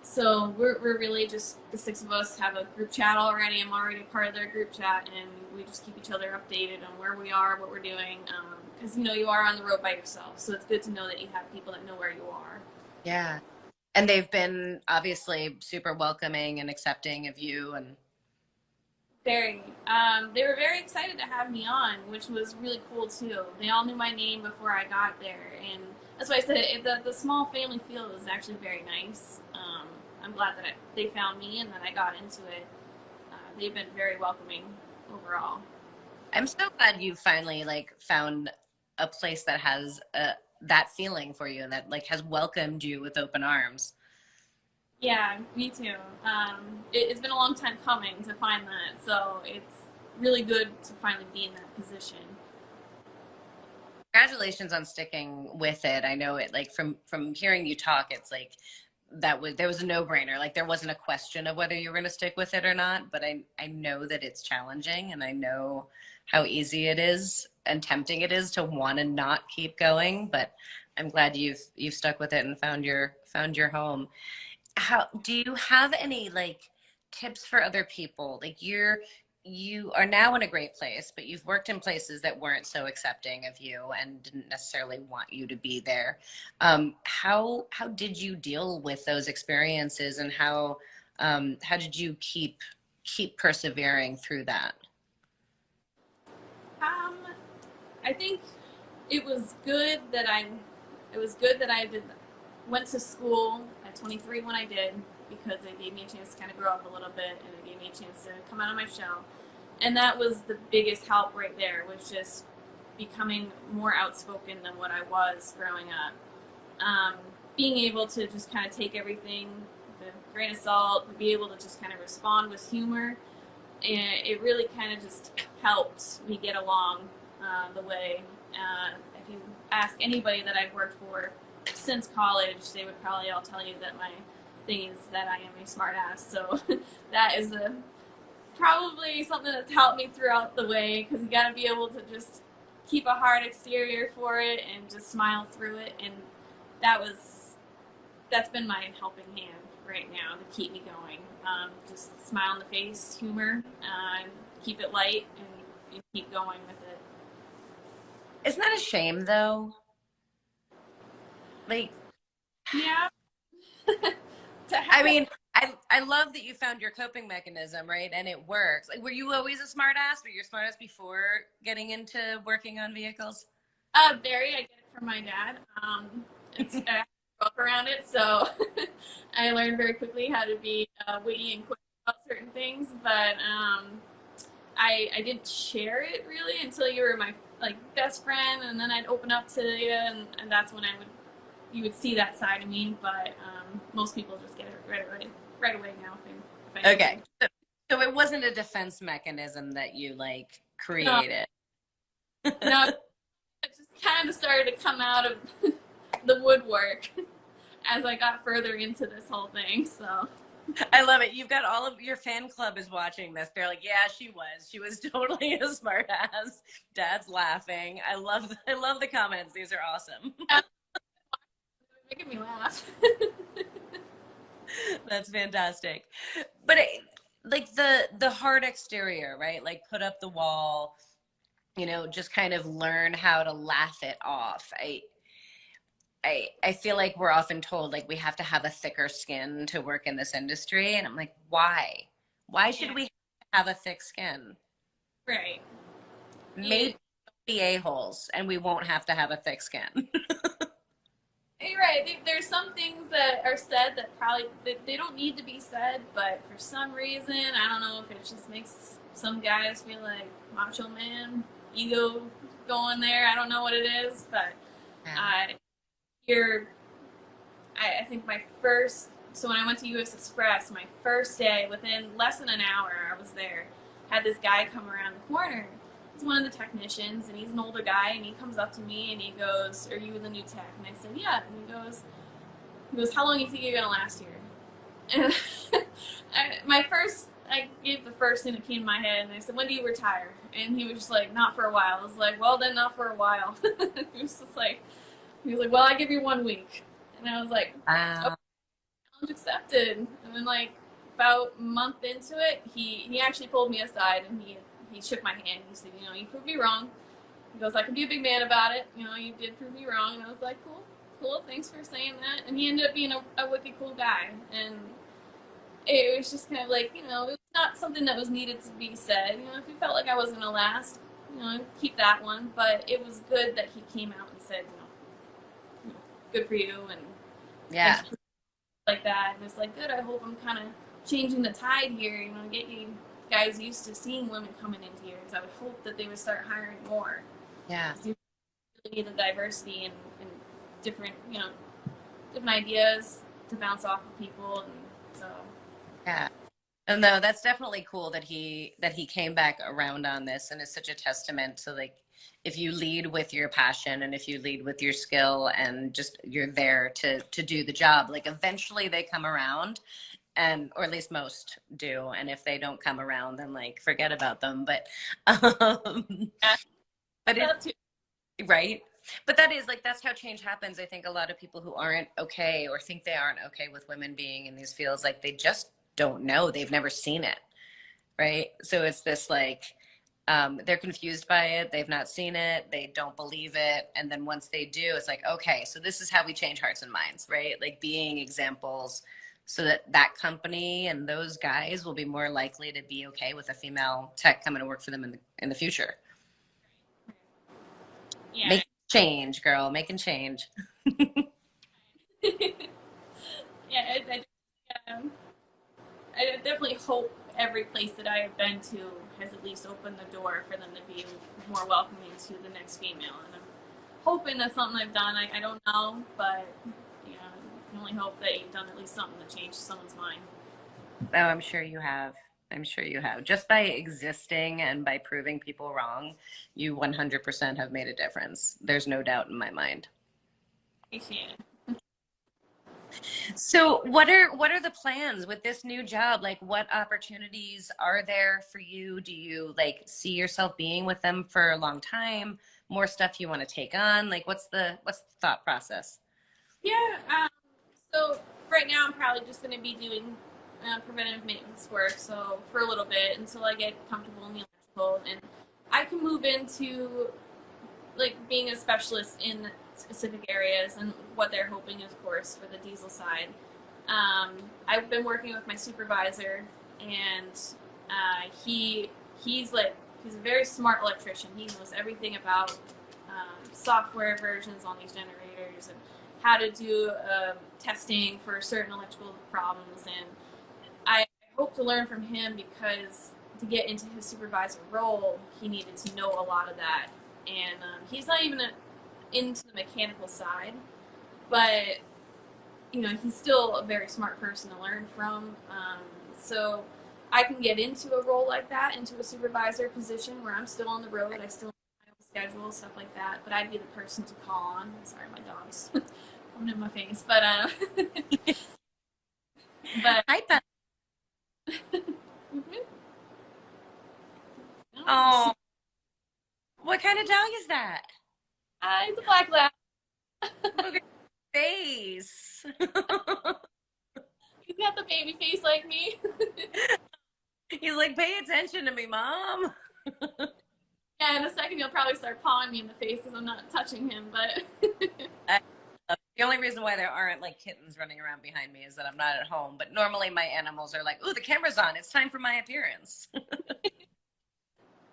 So we're really just the 6 of us have a group chat already. I'm already part of their group chat, and we just keep each other updated on where we are, what we're doing. Because you are on the road by yourself, so it's good to know that you have people that know where you are. Yeah, and they've been obviously super welcoming and accepting of you, and very. They were very excited to have me on, which was really cool too. They all knew my name before I got there, and that's why I said the small family feel is actually very nice. I'm glad that they found me and that I got into it. They've been very welcoming overall. I'm so glad you finally found a place that has that feeling for you and that has welcomed you with open arms. Yeah, me too. It's been a long time coming to find that, so it's really good to finally be in that position. Congratulations on sticking with it. I know it, like, from hearing you talk, it's like there was a no-brainer. Like, there wasn't a question of whether you were going to stick with it or not, but I know that it's challenging, and I know how easy it is and tempting it is to want to not keep going, but I'm glad you've stuck with it and found your home. How do you have any, like, tips for other people? Like, you are now in a great place, but you've worked in places that weren't so accepting of you and didn't necessarily want you to be there. How did you deal with those experiences, and how did you keep persevering through that? Um, I think it was good that I went to school at 23 when I did, because it gave me a chance to kind of grow up a little bit, and it gave me a chance to come out of my shell. And that was the biggest help right there, was just becoming more outspoken than what I was growing up. Being able to just kind of take everything with a grain of salt, be able to just kind of respond with humor, and it really kind of just helped me get along the way. If you ask anybody that I've worked for since college, they would probably all tell you that my thing is that I am a smart ass. So that is probably something that's helped me throughout the way, because you got to be able to just keep a hard exterior for it and just smile through it. And that's been my helping hand right now to keep me going. Just smile in the face, humor, keep it light, and keep going with it. Isn't that a shame though? Like, Yeah. To I have mean, I love that you found your coping mechanism, right? And it works. Like, were you always a smart ass? Were you a smart ass before getting into working on vehicles? Very, I get it from my dad. It's I grew up around it, so I learned very quickly how to be witty and quick about certain things. But I didn't share it really until you were my like best friend, and then I'd open up to you, and that's when you would see that side of me. But most people just get it right away now. If I Okay. So it wasn't a defense mechanism that you, like, no, created. no, it just kind of started to come out of the woodwork as I got further into this whole thing. So I love it. You've got all of your fan club is watching this. They're like, yeah, she was. She was totally a smart ass. Dad's laughing. I love the comments. These are awesome. making me laugh. That's fantastic. But like the hard exterior, right? Like, put up the wall, just kind of learn how to laugh it off. I feel like we're often told, like, we have to have a thicker skin to work in this industry, and I'm like, why? Why should Yeah, we have a thick skin? right. Maybe be a-holes and we won't have to have a thick skin. You're right. There's some things that are said that probably they don't need to be said, but for some reason, I don't know if it just makes some guys feel like macho man ego going there. I don't know what it is, but Yeah. uh, here, I think my first. So when I went to U.S. Express, my first day, within less than an hour, I was there. Had this guy come around the corner. He's one of the technicians, and he's an older guy, and he comes up to me and he goes, "Are you the new tech?" And I said, "Yeah." And he goes, "How long do you think you're gonna last here?" And I gave the first thing that came to my head, and I said, "When do you retire?" And he was just like, "Not for a while." I was like, "Well, then, not for a while." He was like, "Well, I give you 1 week," and I was like, "Okay, Wow. challenge accepted." And then, like, about a month into it, he actually pulled me aside and he shook my hand. He said, "You proved me wrong." He goes, "I can be a big man about it. You did prove me wrong." And I was like, cool, thanks for saying that. And he ended up being a wicked cool guy. And it was just kind of like, it was not something that was needed to be said. If he felt like I wasn't going to last, keep that one. But it was good that he came out and said, good for you. And Yeah. thanks for like that. And it's like, good, I hope I'm kind of changing the tide here, get you guys used to seeing women coming into here. Because I would hope that they would start hiring more. Yeah. You really need the diversity and different, different ideas to bounce off of people. And so, Yeah. No, that's definitely cool that he came back around on this, and is such a testament to, like, if you lead with your passion and if you lead with your skill and just you're there to do the job, like eventually they come around, and or at least most do, and if they don't come around, then like forget about them. But Yeah, but it, that too. right, but that is like that's how change happens. I think a lot of people who aren't okay or think they aren't okay with women being in these fields, like they just don't know, they've never seen it, right? So it's this like they're confused by it, they've not seen it, they don't believe it, and then once they do, it's like, okay, so this is how we change hearts and minds, right? Like being examples so that that company and those guys will be more likely to be okay with a female tech coming to work for them in the future. Yeah. Making change, girl, making change. Yeah, um, I definitely hope every place that I have been to has at least opened the door for them to be more welcoming to the next female. And I'm hoping that's something I've done. I don't know, but you know, I can only hope that you've done at least something to change someone's mind. Oh, I'm sure you have. I'm sure you have. Just by existing and by proving people wrong, you 100% have made a difference. There's no doubt in my mind. Appreciate it. So what are the plans with this new job? Like what opportunities are there for you? Do you like see yourself being with them for a long time? More stuff you want to take on? Like what's the thought process? Yeah. So right now I'm probably just going to be doing preventative maintenance work. So for a little bit until I get comfortable in the electrical, and I can move into like being a specialist in specific areas, and what they're hoping, of course, for the diesel side. I've been working with my supervisor, and he's a very smart electrician. He knows everything about software versions on these generators and how to do testing for certain electrical problems. And I hope to learn from him because to get into his supervisor role, he needed to know a lot of that. And he's not even into the mechanical side, but you know he's still a very smart person to learn from. So I can get into a role like that, into a supervisor position where I'm still on the road. I still have my own schedule, stuff like that. But I'd be the person to call on. Sorry, my dog's coming in my face, but but Hi, Beth. mhm. Oh, what kind of dog is that? It's a black lab. Look at his face. He's got the baby face like me. He's like, pay attention to me, mom. Yeah, in a second he'll probably start pawing me in the face because I'm not touching him. But The only reason why there aren't like kittens running around behind me is that I'm not at home. But normally my animals are like, ooh, the camera's on. It's time for my appearance.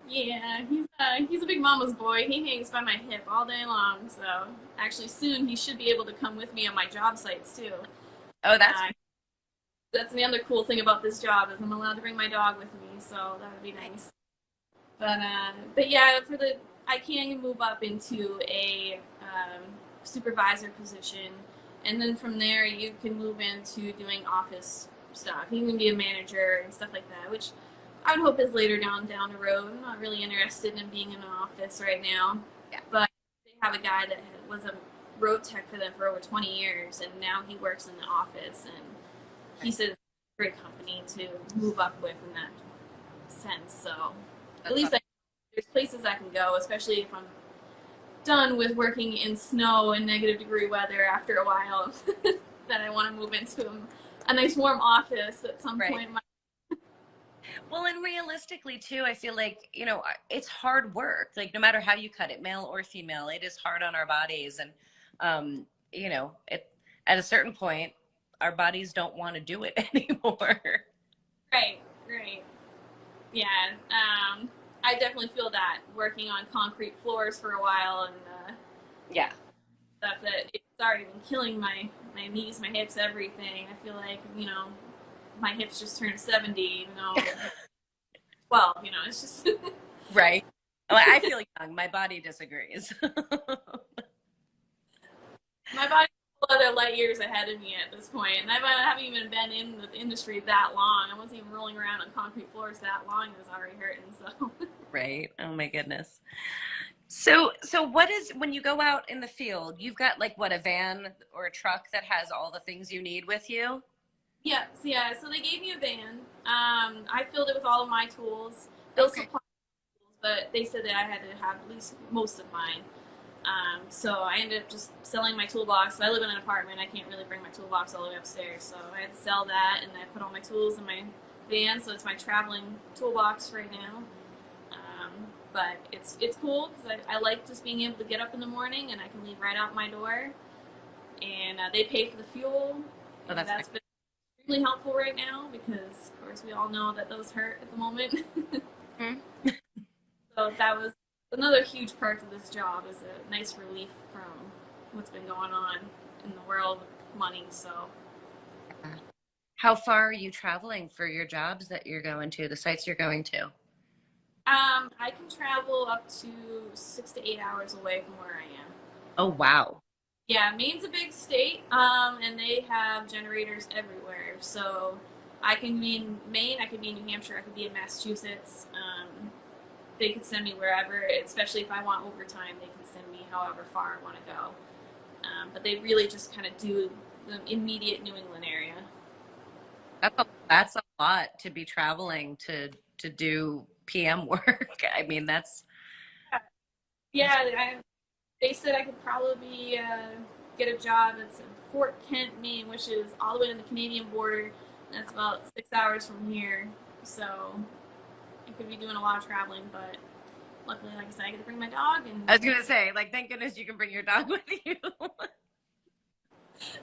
yeah, he's a big mama's boy. He hangs by my hip all day long. So actually, soon he should be able to come with me on my job sites too. Oh, that's That's the other cool thing about this job is I'm allowed to bring my dog with me. So that would be nice. But yeah, I can move up into a supervisor position, and then from there you can move into doing office stuff. You can be a manager and stuff like that, which I would hope is later down the road. I'm not really interested in being in an office right now, yeah. but they have a guy that was a road tech for them for over 20 years, and now he works in the office, and he said it's a great company to move up with in that sense. So at least there's places I can go, especially if I'm done with working in snow and negative degree weather after a while, that I want to move into a nice warm office at some point. Well, and realistically too, I feel like, you know, it's hard work. Like no matter how you cut it, male or female, it is hard on our bodies. And, you know, at a certain point, our bodies don't want to do it anymore. Right. Yeah. I definitely feel that working on concrete floors for a while, and yeah, stuff that it's already been killing my knees, my hips, everything. I feel like, you know, my hips just turned 70, even though 12, you know, it's just right. Well, I feel young. My body disagrees. my body's other light years ahead of me at this point, and I haven't even been in the industry that long. I wasn't even rolling around on concrete floors that long. It was already hurting. So right. Oh my goodness. So what is, when you go out in the field, you've got like what, a van or a truck that has all the things you need with you? Yes, yeah. So they gave me a van. I filled it with all of my tools. They'll Okay. supply tools, but they said that I had to have at least most of mine. So I ended up just selling my toolbox. So I live in an apartment. I can't really bring my toolbox all the way upstairs. So I had to sell that, and I put all my tools in my van. So it's my traveling toolbox right now. But it's cool because I like just being able to get up in the morning and I can leave right out my door. And they pay for the fuel, Oh, and that's nice. that's been extremely helpful right now because, of course, we all know that those hurt at the moment. Mhm. So that was another huge part of this job is a nice relief from what's been going on in the world of money. So How far are you traveling for your jobs that you're going to, the sites you're going to? I can travel up to 6 to 8 hours away from where I am. Oh, wow. Yeah, Maine's a big state, and they have generators everywhere. So I can be in Maine, I could be in New Hampshire, I could be in Massachusetts. They could send me wherever, especially if I want overtime, they can send me however far I want to go. But they really just kind of do the immediate New England area. That's a lot to be traveling to do PM work. I mean, that's Yeah, they said I could probably get a job at Fort Kent, Maine, which is all the way to the Canadian border. That's about 6 hours from here. So I could be doing a lot of traveling, but luckily, like I said, I get to bring my dog, and I was gonna say, like, thank goodness you can bring your dog with you.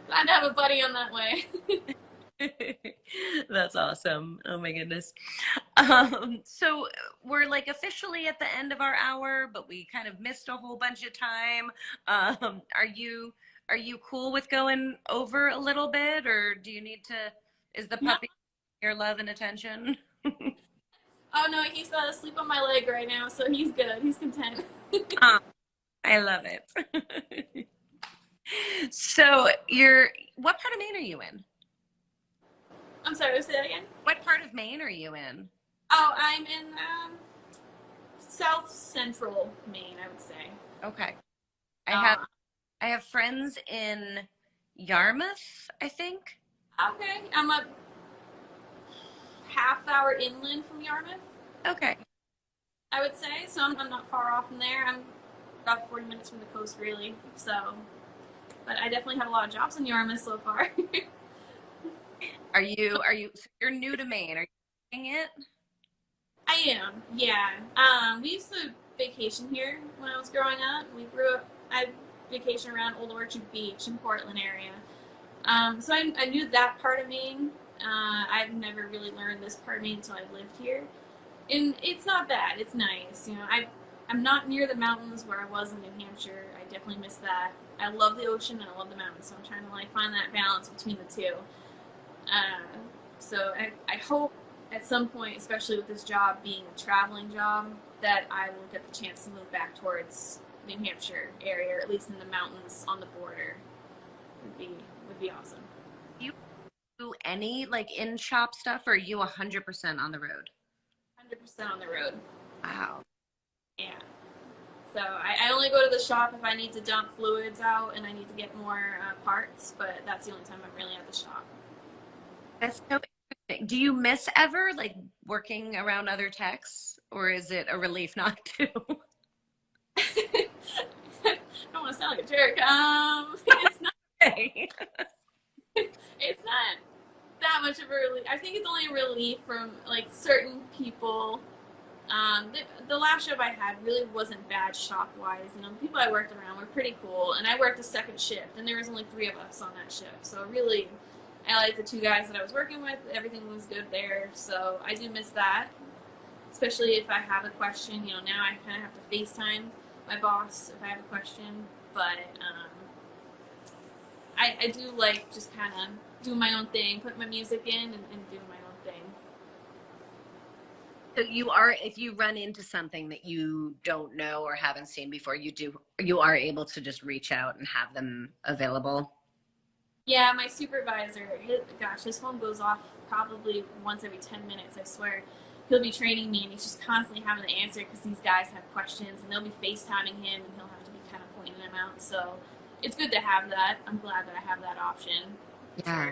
glad to have a buddy on that way. That's awesome. Oh my goodness. So we're like officially at the end of our hour, but we kind of missed a whole bunch of time. Are you cool with going over a little bit, or do you need to, is the No, puppy your love and attention? oh no, he's asleep on my leg right now, so he's good. He's content. Ah, I love it. So what part of Maine are you in? I'm sorry, say that again. What part of Maine are you in? Oh, I'm in South Central Maine, I would say. Okay. I have Uh, I have friends in Yarmouth, I think. okay, I'm a half-hour inland from Yarmouth, Okay. I would say. So I'm not far off from there. I'm about 40 minutes from the coast, really. So, but I definitely have a lot of jobs in Yarmouth so far. So you're new to Maine. Are you doing it? I am, yeah. We used to vacation here when I was growing up. We grew up. I vacation around Old Orchard Beach in Portland area. So I knew that part of Maine. I've never really learned this part of Maine until I lived here, and it's not bad. It's nice. I'm not near the mountains where I was in New Hampshire. I definitely miss that. I love the ocean and I love the mountains, so I'm trying to like find that balance between the two. Uh, so I hope at some point, especially with this job being a traveling job, that I will get the chance to move back towards New Hampshire area, or at least in the mountains on the border. Would be awesome. Do you do any like in shop stuff, or are you 100% on the road? 100% on the road. Wow. Yeah. So I only go to the shop if I need to dump fluids out and I need to get more parts, but that's the only time I'm really at the shop. That's so interesting. Do you miss ever like working around other techs, or is it a relief not to? I don't want to sound like a jerk. It's not. Okay. It's not that much of a relief. I think it's only a relief from like certain people. The last job I had really wasn't bad shop wise. The people I worked around were pretty cool, and I worked a second shift, and there was only three of us on that shift. So really, I liked the two guys that I was working with. Everything was good there, so I do miss that. Especially if I have a question, now I kind of have to FaceTime my boss if I have a question. But I do like just kind of doing my own thing, put my music in, and doing my own thing. So if you run into something that you don't know or haven't seen before, you are able to just reach out and have them available. Yeah, my supervisor, his phone goes off probably once every 10 minutes, I swear. he'll be training me, and he's just constantly having to answer because these guys have questions, and they'll be FaceTiming him, and he'll have to be kind of pointing them out. So it's good to have that. I'm glad that I have that option. Yeah.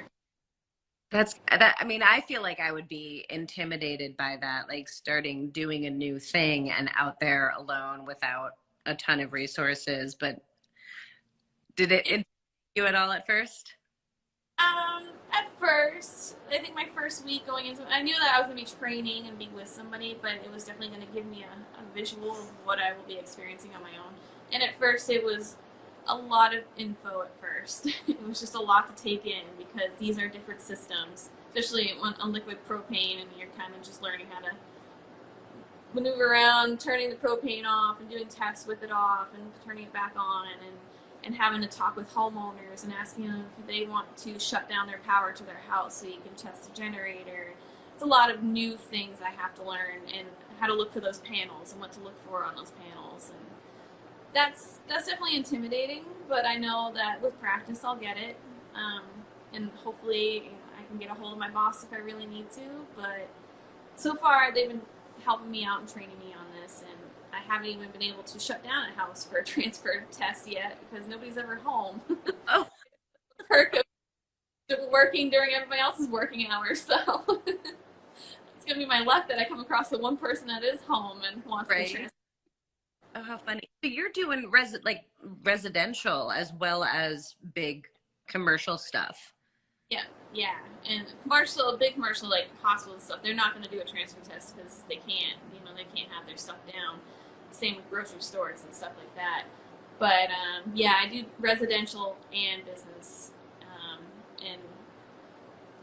That's that. I mean, I feel like I would be intimidated by that, like starting doing a new thing and out there alone without a ton of resources. But did it intimidate you at all at first? At first, I think my first week going into it, I knew that I was going to be training and be with somebody, but it was definitely going to give me a visual of what I will be experiencing on my own. And at first, it was a lot of info at first. It was just a lot to take in because these are different systems, especially on liquid propane, and you're kind of just learning how to maneuver around, turning the propane off and doing tests with it off and turning it back on, and having to talk with homeowners and asking them if they want to shut down their power to their house so you can test the generator. It's a lot of new things I have to learn, and how to look for those panels and what to look for on those panels. And that's definitely intimidating, but I know that with practice I'll get it. And hopefully I can get a hold of my boss if I really need to. But so far they've been helping me out and training me on this, and I haven't even been able to shut down a house for a transfer test yet because nobody's ever home. Oh, The perk of working during everybody else's working hours, so it's gonna be my luck that I come across the one person that is home and wants to transfer. oh, how funny. So you're doing residential as well as big commercial stuff. Yeah, yeah, and commercial, big commercial like hospitals and stuff, they're not going to do a transfer test because they can't, they can't have their stuff down. Same with grocery stores and stuff like that. But yeah, I do residential and business, and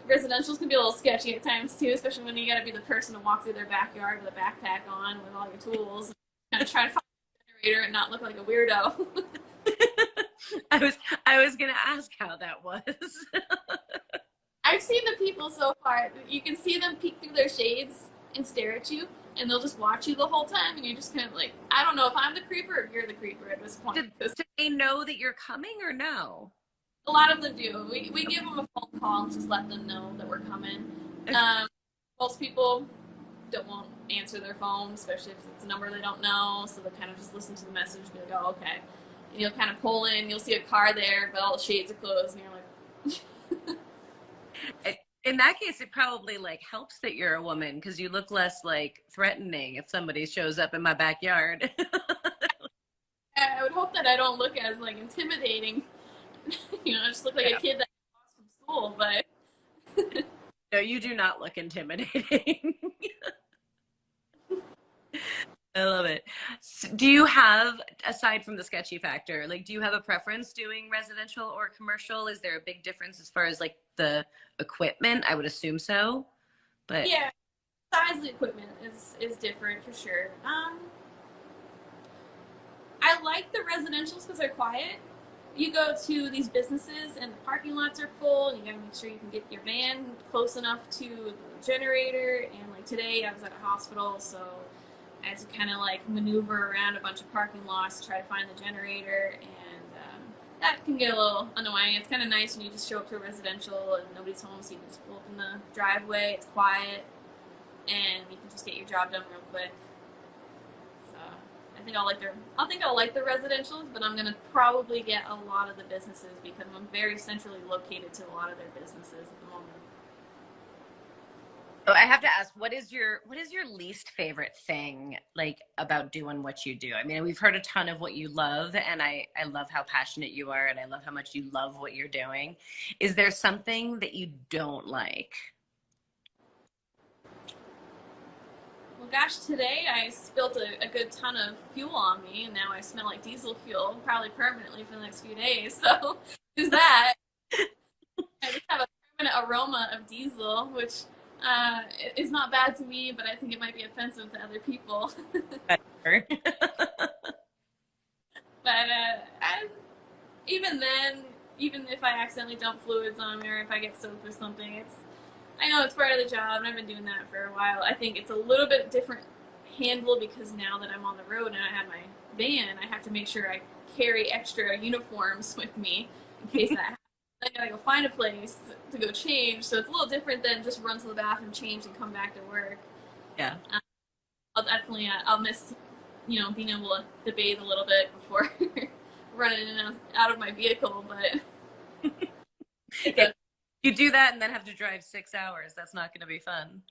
residentials can be a little sketchy at times too, especially when you got to be the person to walk through their backyard with a backpack on with all your tools, and kind of try to find a generator and not look like a weirdo. I was gonna ask how that was. I've seen the people so far. You can see them peek through their shades and stare at you, and they'll just watch you the whole time, and you're just kind of like, I don't know if I'm the creeper or if you're the creeper at this point. Did they know that you're coming or no? A lot of them do. We give them a phone call and just let them know that we're coming. Most people won't answer their phone, especially if it's a number they don't know, so they kind of just listen to the message and be like, oh, okay. And you'll kind of pull in, you'll see a car there, but all the shades are closed, and you're like... In that case, it probably like helps that you're a woman because you look less like threatening if somebody shows up in my backyard. I would hope that I don't look as like intimidating. I just look like a kid that lost from school, but no, you do not look intimidating. I love it. So do you have, aside from the sketchy factor, like, do you have a preference doing residential or commercial? Is there a big difference as far as like the equipment? I would assume so, but yeah, size of the equipment is different for sure. I like the residentials because they're quiet. You go to these businesses and the parking lots are full, and you gotta make sure you can get your van close enough to the generator. And like today, I was at a hospital, so I had to kind of like maneuver around a bunch of parking lots to try to find the generator, and that can get a little annoying. It's kind of nice when you just show up to a residential and nobody's home, so you can just pull up in the driveway. It's quiet, and you can just get your job done real quick. So I think I'll like the residentials, but I'm gonna probably get a lot of the businesses because I'm very centrally located to a lot of their businesses at the moment. oh, I have to ask, what is your least favorite thing like about doing what you do? I mean, we've heard a ton of what you love, and I love how passionate you are, and I love how much you love what you're doing. Is there something that you don't like? Well, gosh, today I spilled a good ton of fuel on me, and now I smell like diesel fuel, probably permanently for the next few days. So, there's that. I just have a permanent aroma of diesel, which is not bad to me, but I think it might be offensive to other people. But even then, even if I accidentally dump fluids on me or if I get soaked with something, I know it's part of the job, and I've been doing that for a while. I think it's a little bit different handle because now that I'm on the road and I have my van, I have to make sure I carry extra uniforms with me in case that happens. I gotta go find a place to go change, so it's a little different than just run to the bathroom, change, and come back to work. Yeah. I'll definitely, I'll miss, being able to bathe a little bit before running in and out of my vehicle, but it's If a you do that and then have to drive 6 hours, that's not going to be fun.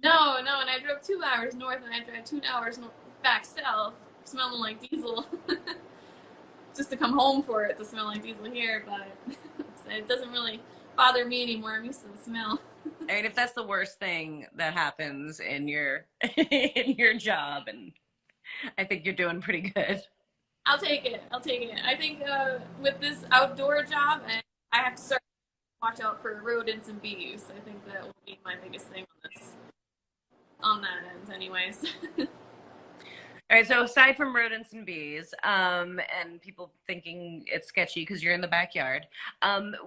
no, and I drove 2 hours north and I drove 2 hours back south, smelling like diesel, just to come home for it to smell like diesel here, but it doesn't really bother me anymore. I'm used to the smell. I mean, if that's the worst thing that happens in your in your job, and I think you're doing pretty good. I'll take it. I'll take it. I think with this outdoor job, I have to start to watch out for rodents and bees. I think that will be my biggest thing on that end, anyways. All right, so aside from rodents and bees, and people thinking it's sketchy because you're in the backyard,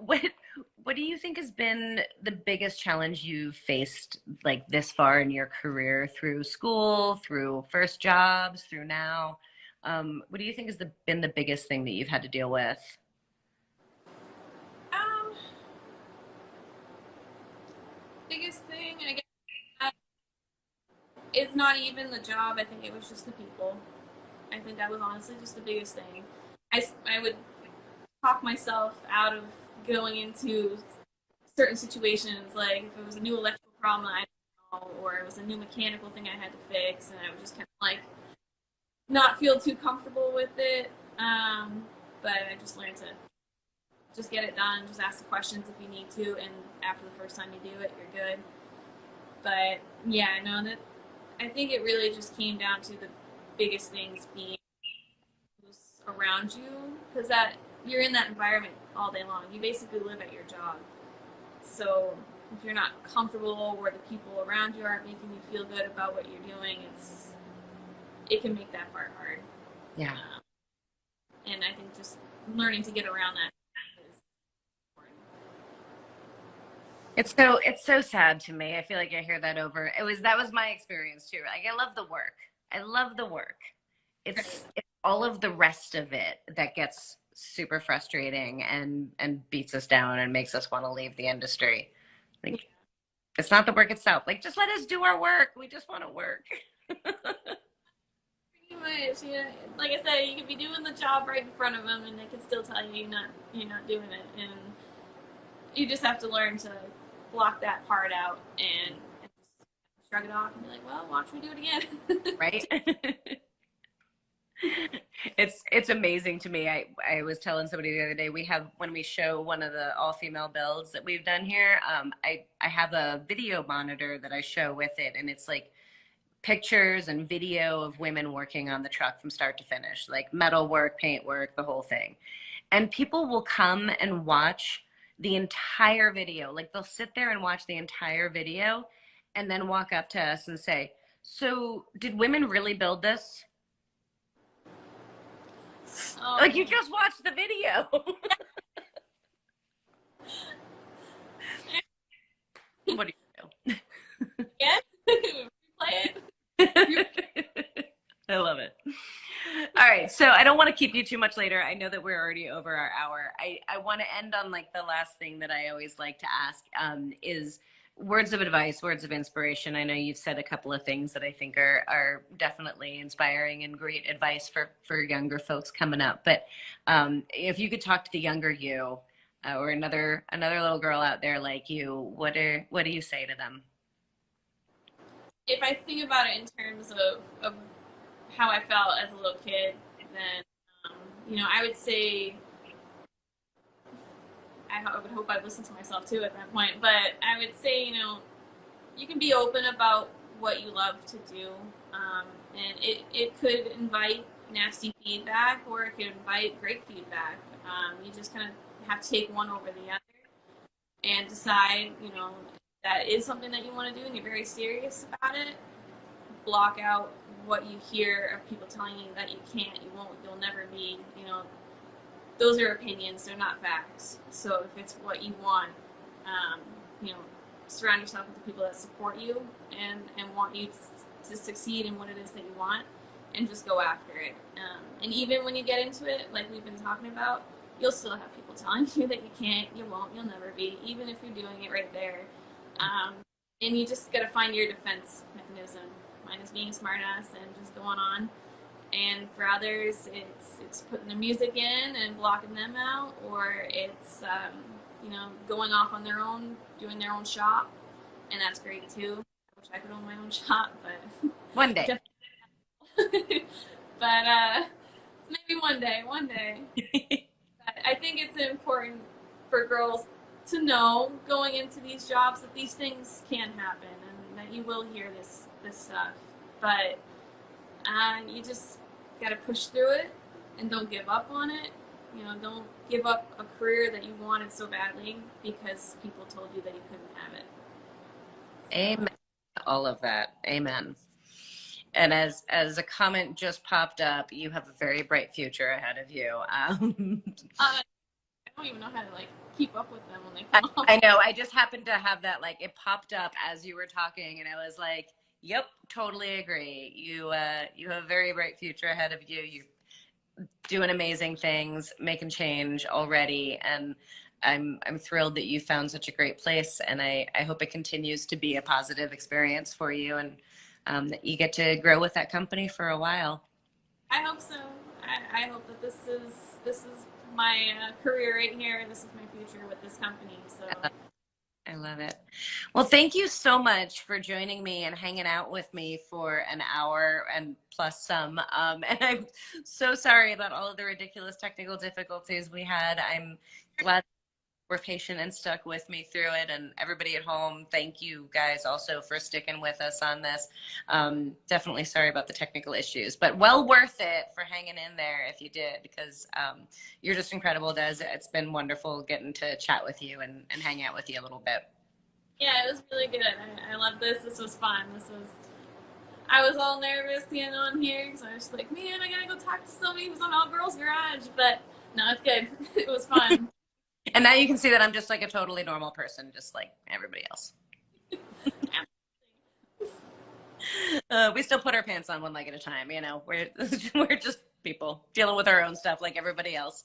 what do you think has been the biggest challenge you've faced like this far in your career through school, through first jobs, through now? What do you think has been the biggest thing that you've had to deal with? um, Biggest thing, I guess, is not even the job. I think it was just the people. I think that was honestly just the biggest thing. I would talk myself out of going into certain situations, like if it was a new electrical problem I didn't know, or it was a new mechanical thing I had to fix, and I would just kind of like not feel too comfortable with it. But I just learned to just get it done, just ask the questions if you need to, and after the first time you do it, you're good. But yeah, no, that I think it really just came down to the biggest things being who's around you, because that you're in that environment all day long. You basically live at your job. So if you're not comfortable or the people around you aren't making you feel good about what you're doing, it can make that part hard. Yeah. And I think just learning to get around that is important. It's so sad to me. I feel like I hear that over. That was my experience too. Like I love the work. I love the work. It's all of the rest of it that gets super frustrating and beats us down and makes us want to leave the industry. Like it's not the work itself. Like just let us do our work. We just want to work. Pretty much, yeah. Like I said, you could be doing the job right in front of them, and they can still tell you you're not doing it, and you just have to learn to block that part out and just shrug it off and be like, well, watch me do it again. Right? It's amazing to me. I was telling somebody the other day, we have when we show one of the all female builds that we've done here, I have a video monitor that I show with it, and it's like pictures and video of women working on the truck from start to finish, like metal work, paint work, the whole thing. And people will come and watch the entire video. Like they'll sit there and watch the entire video and then walk up to us and say, so did women really build this? Like you just watched the video. What do you do? Yeah, replay it? I love it. All right, so I don't want to keep you too much later. I know that we're already over our hour. I want to end on like the last thing that I always like to ask is words of advice, words of inspiration. I know you've said a couple of things that I think are definitely inspiring and great advice for younger folks coming up. But if you could talk to the younger you or another little girl out there like you, what do you say to them? If I think about it in terms of how I felt as a little kid, then I would say I would hope I listened to myself too at that point. But I would say you can be open about what you love to do, and it could invite nasty feedback or it could invite great feedback. You just kind of have to take one over the other and decide that is something that you want to do and you're very serious about it. Block out what you hear of people telling you that you can't, you won't, you'll never be. Those are opinions, they're not facts. So if it's what you want, surround yourself with the people that support you and want you to succeed in what it is that you want, and just go after it. And even when you get into it, like we've been talking about, you'll still have people telling you that you can't, you won't, you'll never be, even if you're doing it right there. And you just got to find your defense mechanism. mine is being a smartass and just going on. And for others, it's putting the music in and blocking them out, or it's going off on their own, doing their own shop, and that's great too. I wish I could own my own shop, but One day. but maybe one day, one day. But I think it's important for girls to know going into these jobs that these things can happen and that you will hear this stuff. But you just got to push through it and don't give up on it. Don't give up a career that you wanted so badly because people told you that you couldn't have it. So. Amen. All of that. Amen. And as a comment just popped up, you have a very bright future ahead of you. I don't even know how to keep up with them when they come on. I know. I just happened to have that it popped up as you were talking, and I was like, "Yep, totally agree. You have a very bright future ahead of you. You're doing amazing things, making change already, and I'm thrilled that you found such a great place, and I hope it continues to be a positive experience for you, and that you get to grow with that company for a while." I hope so. I hope that this is my career right here. This is my future with this company. So I love it. Well, thank you so much for joining me and hanging out with me for an hour and plus some. And I'm so sorry about all of the ridiculous technical difficulties we had. I'm glad were patient and stuck with me through it, and everybody at home, thank you guys also for sticking with us on this. Definitely sorry about the technical issues, but well worth it for hanging in there if you did, because you're just incredible, Dezz. It's been wonderful getting to chat with you and hang out with you a little bit. Yeah, it was really good. I love this. This was fun. I was all nervous getting on here because I was just like, man, I gotta go talk to somebody who's on All Girls Garage, but no, it's good. It was fun. And now you can see that I'm just like a totally normal person, just like everybody else. We still put our pants on one leg at a time, we're just people dealing with our own stuff like everybody else.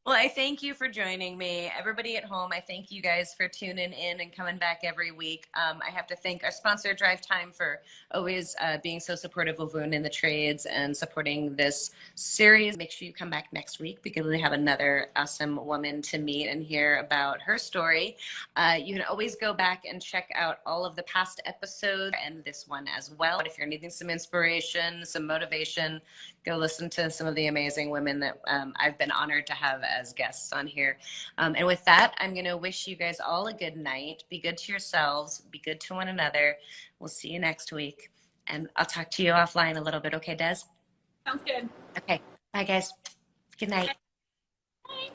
Well, I thank you for joining me. Everybody at home, I thank you guys for tuning in and coming back every week. I have to thank our sponsor, Drive Time, for always being so supportive of women in the trades and supporting this series. Make sure you come back next week because we have another awesome woman to meet and hear about her story. You can always go back and check out all of the past episodes and this one as well. But if you're needing some inspiration, some motivation, go listen to some of the amazing women that I've been honored to have as guests on here. And with that, I'm going to wish you guys all a good night. Be good to yourselves. Be good to one another. We'll see you next week. And I'll talk to you offline a little bit. Okay, Dezz? Sounds good. Okay. Bye, guys. Good night. Bye.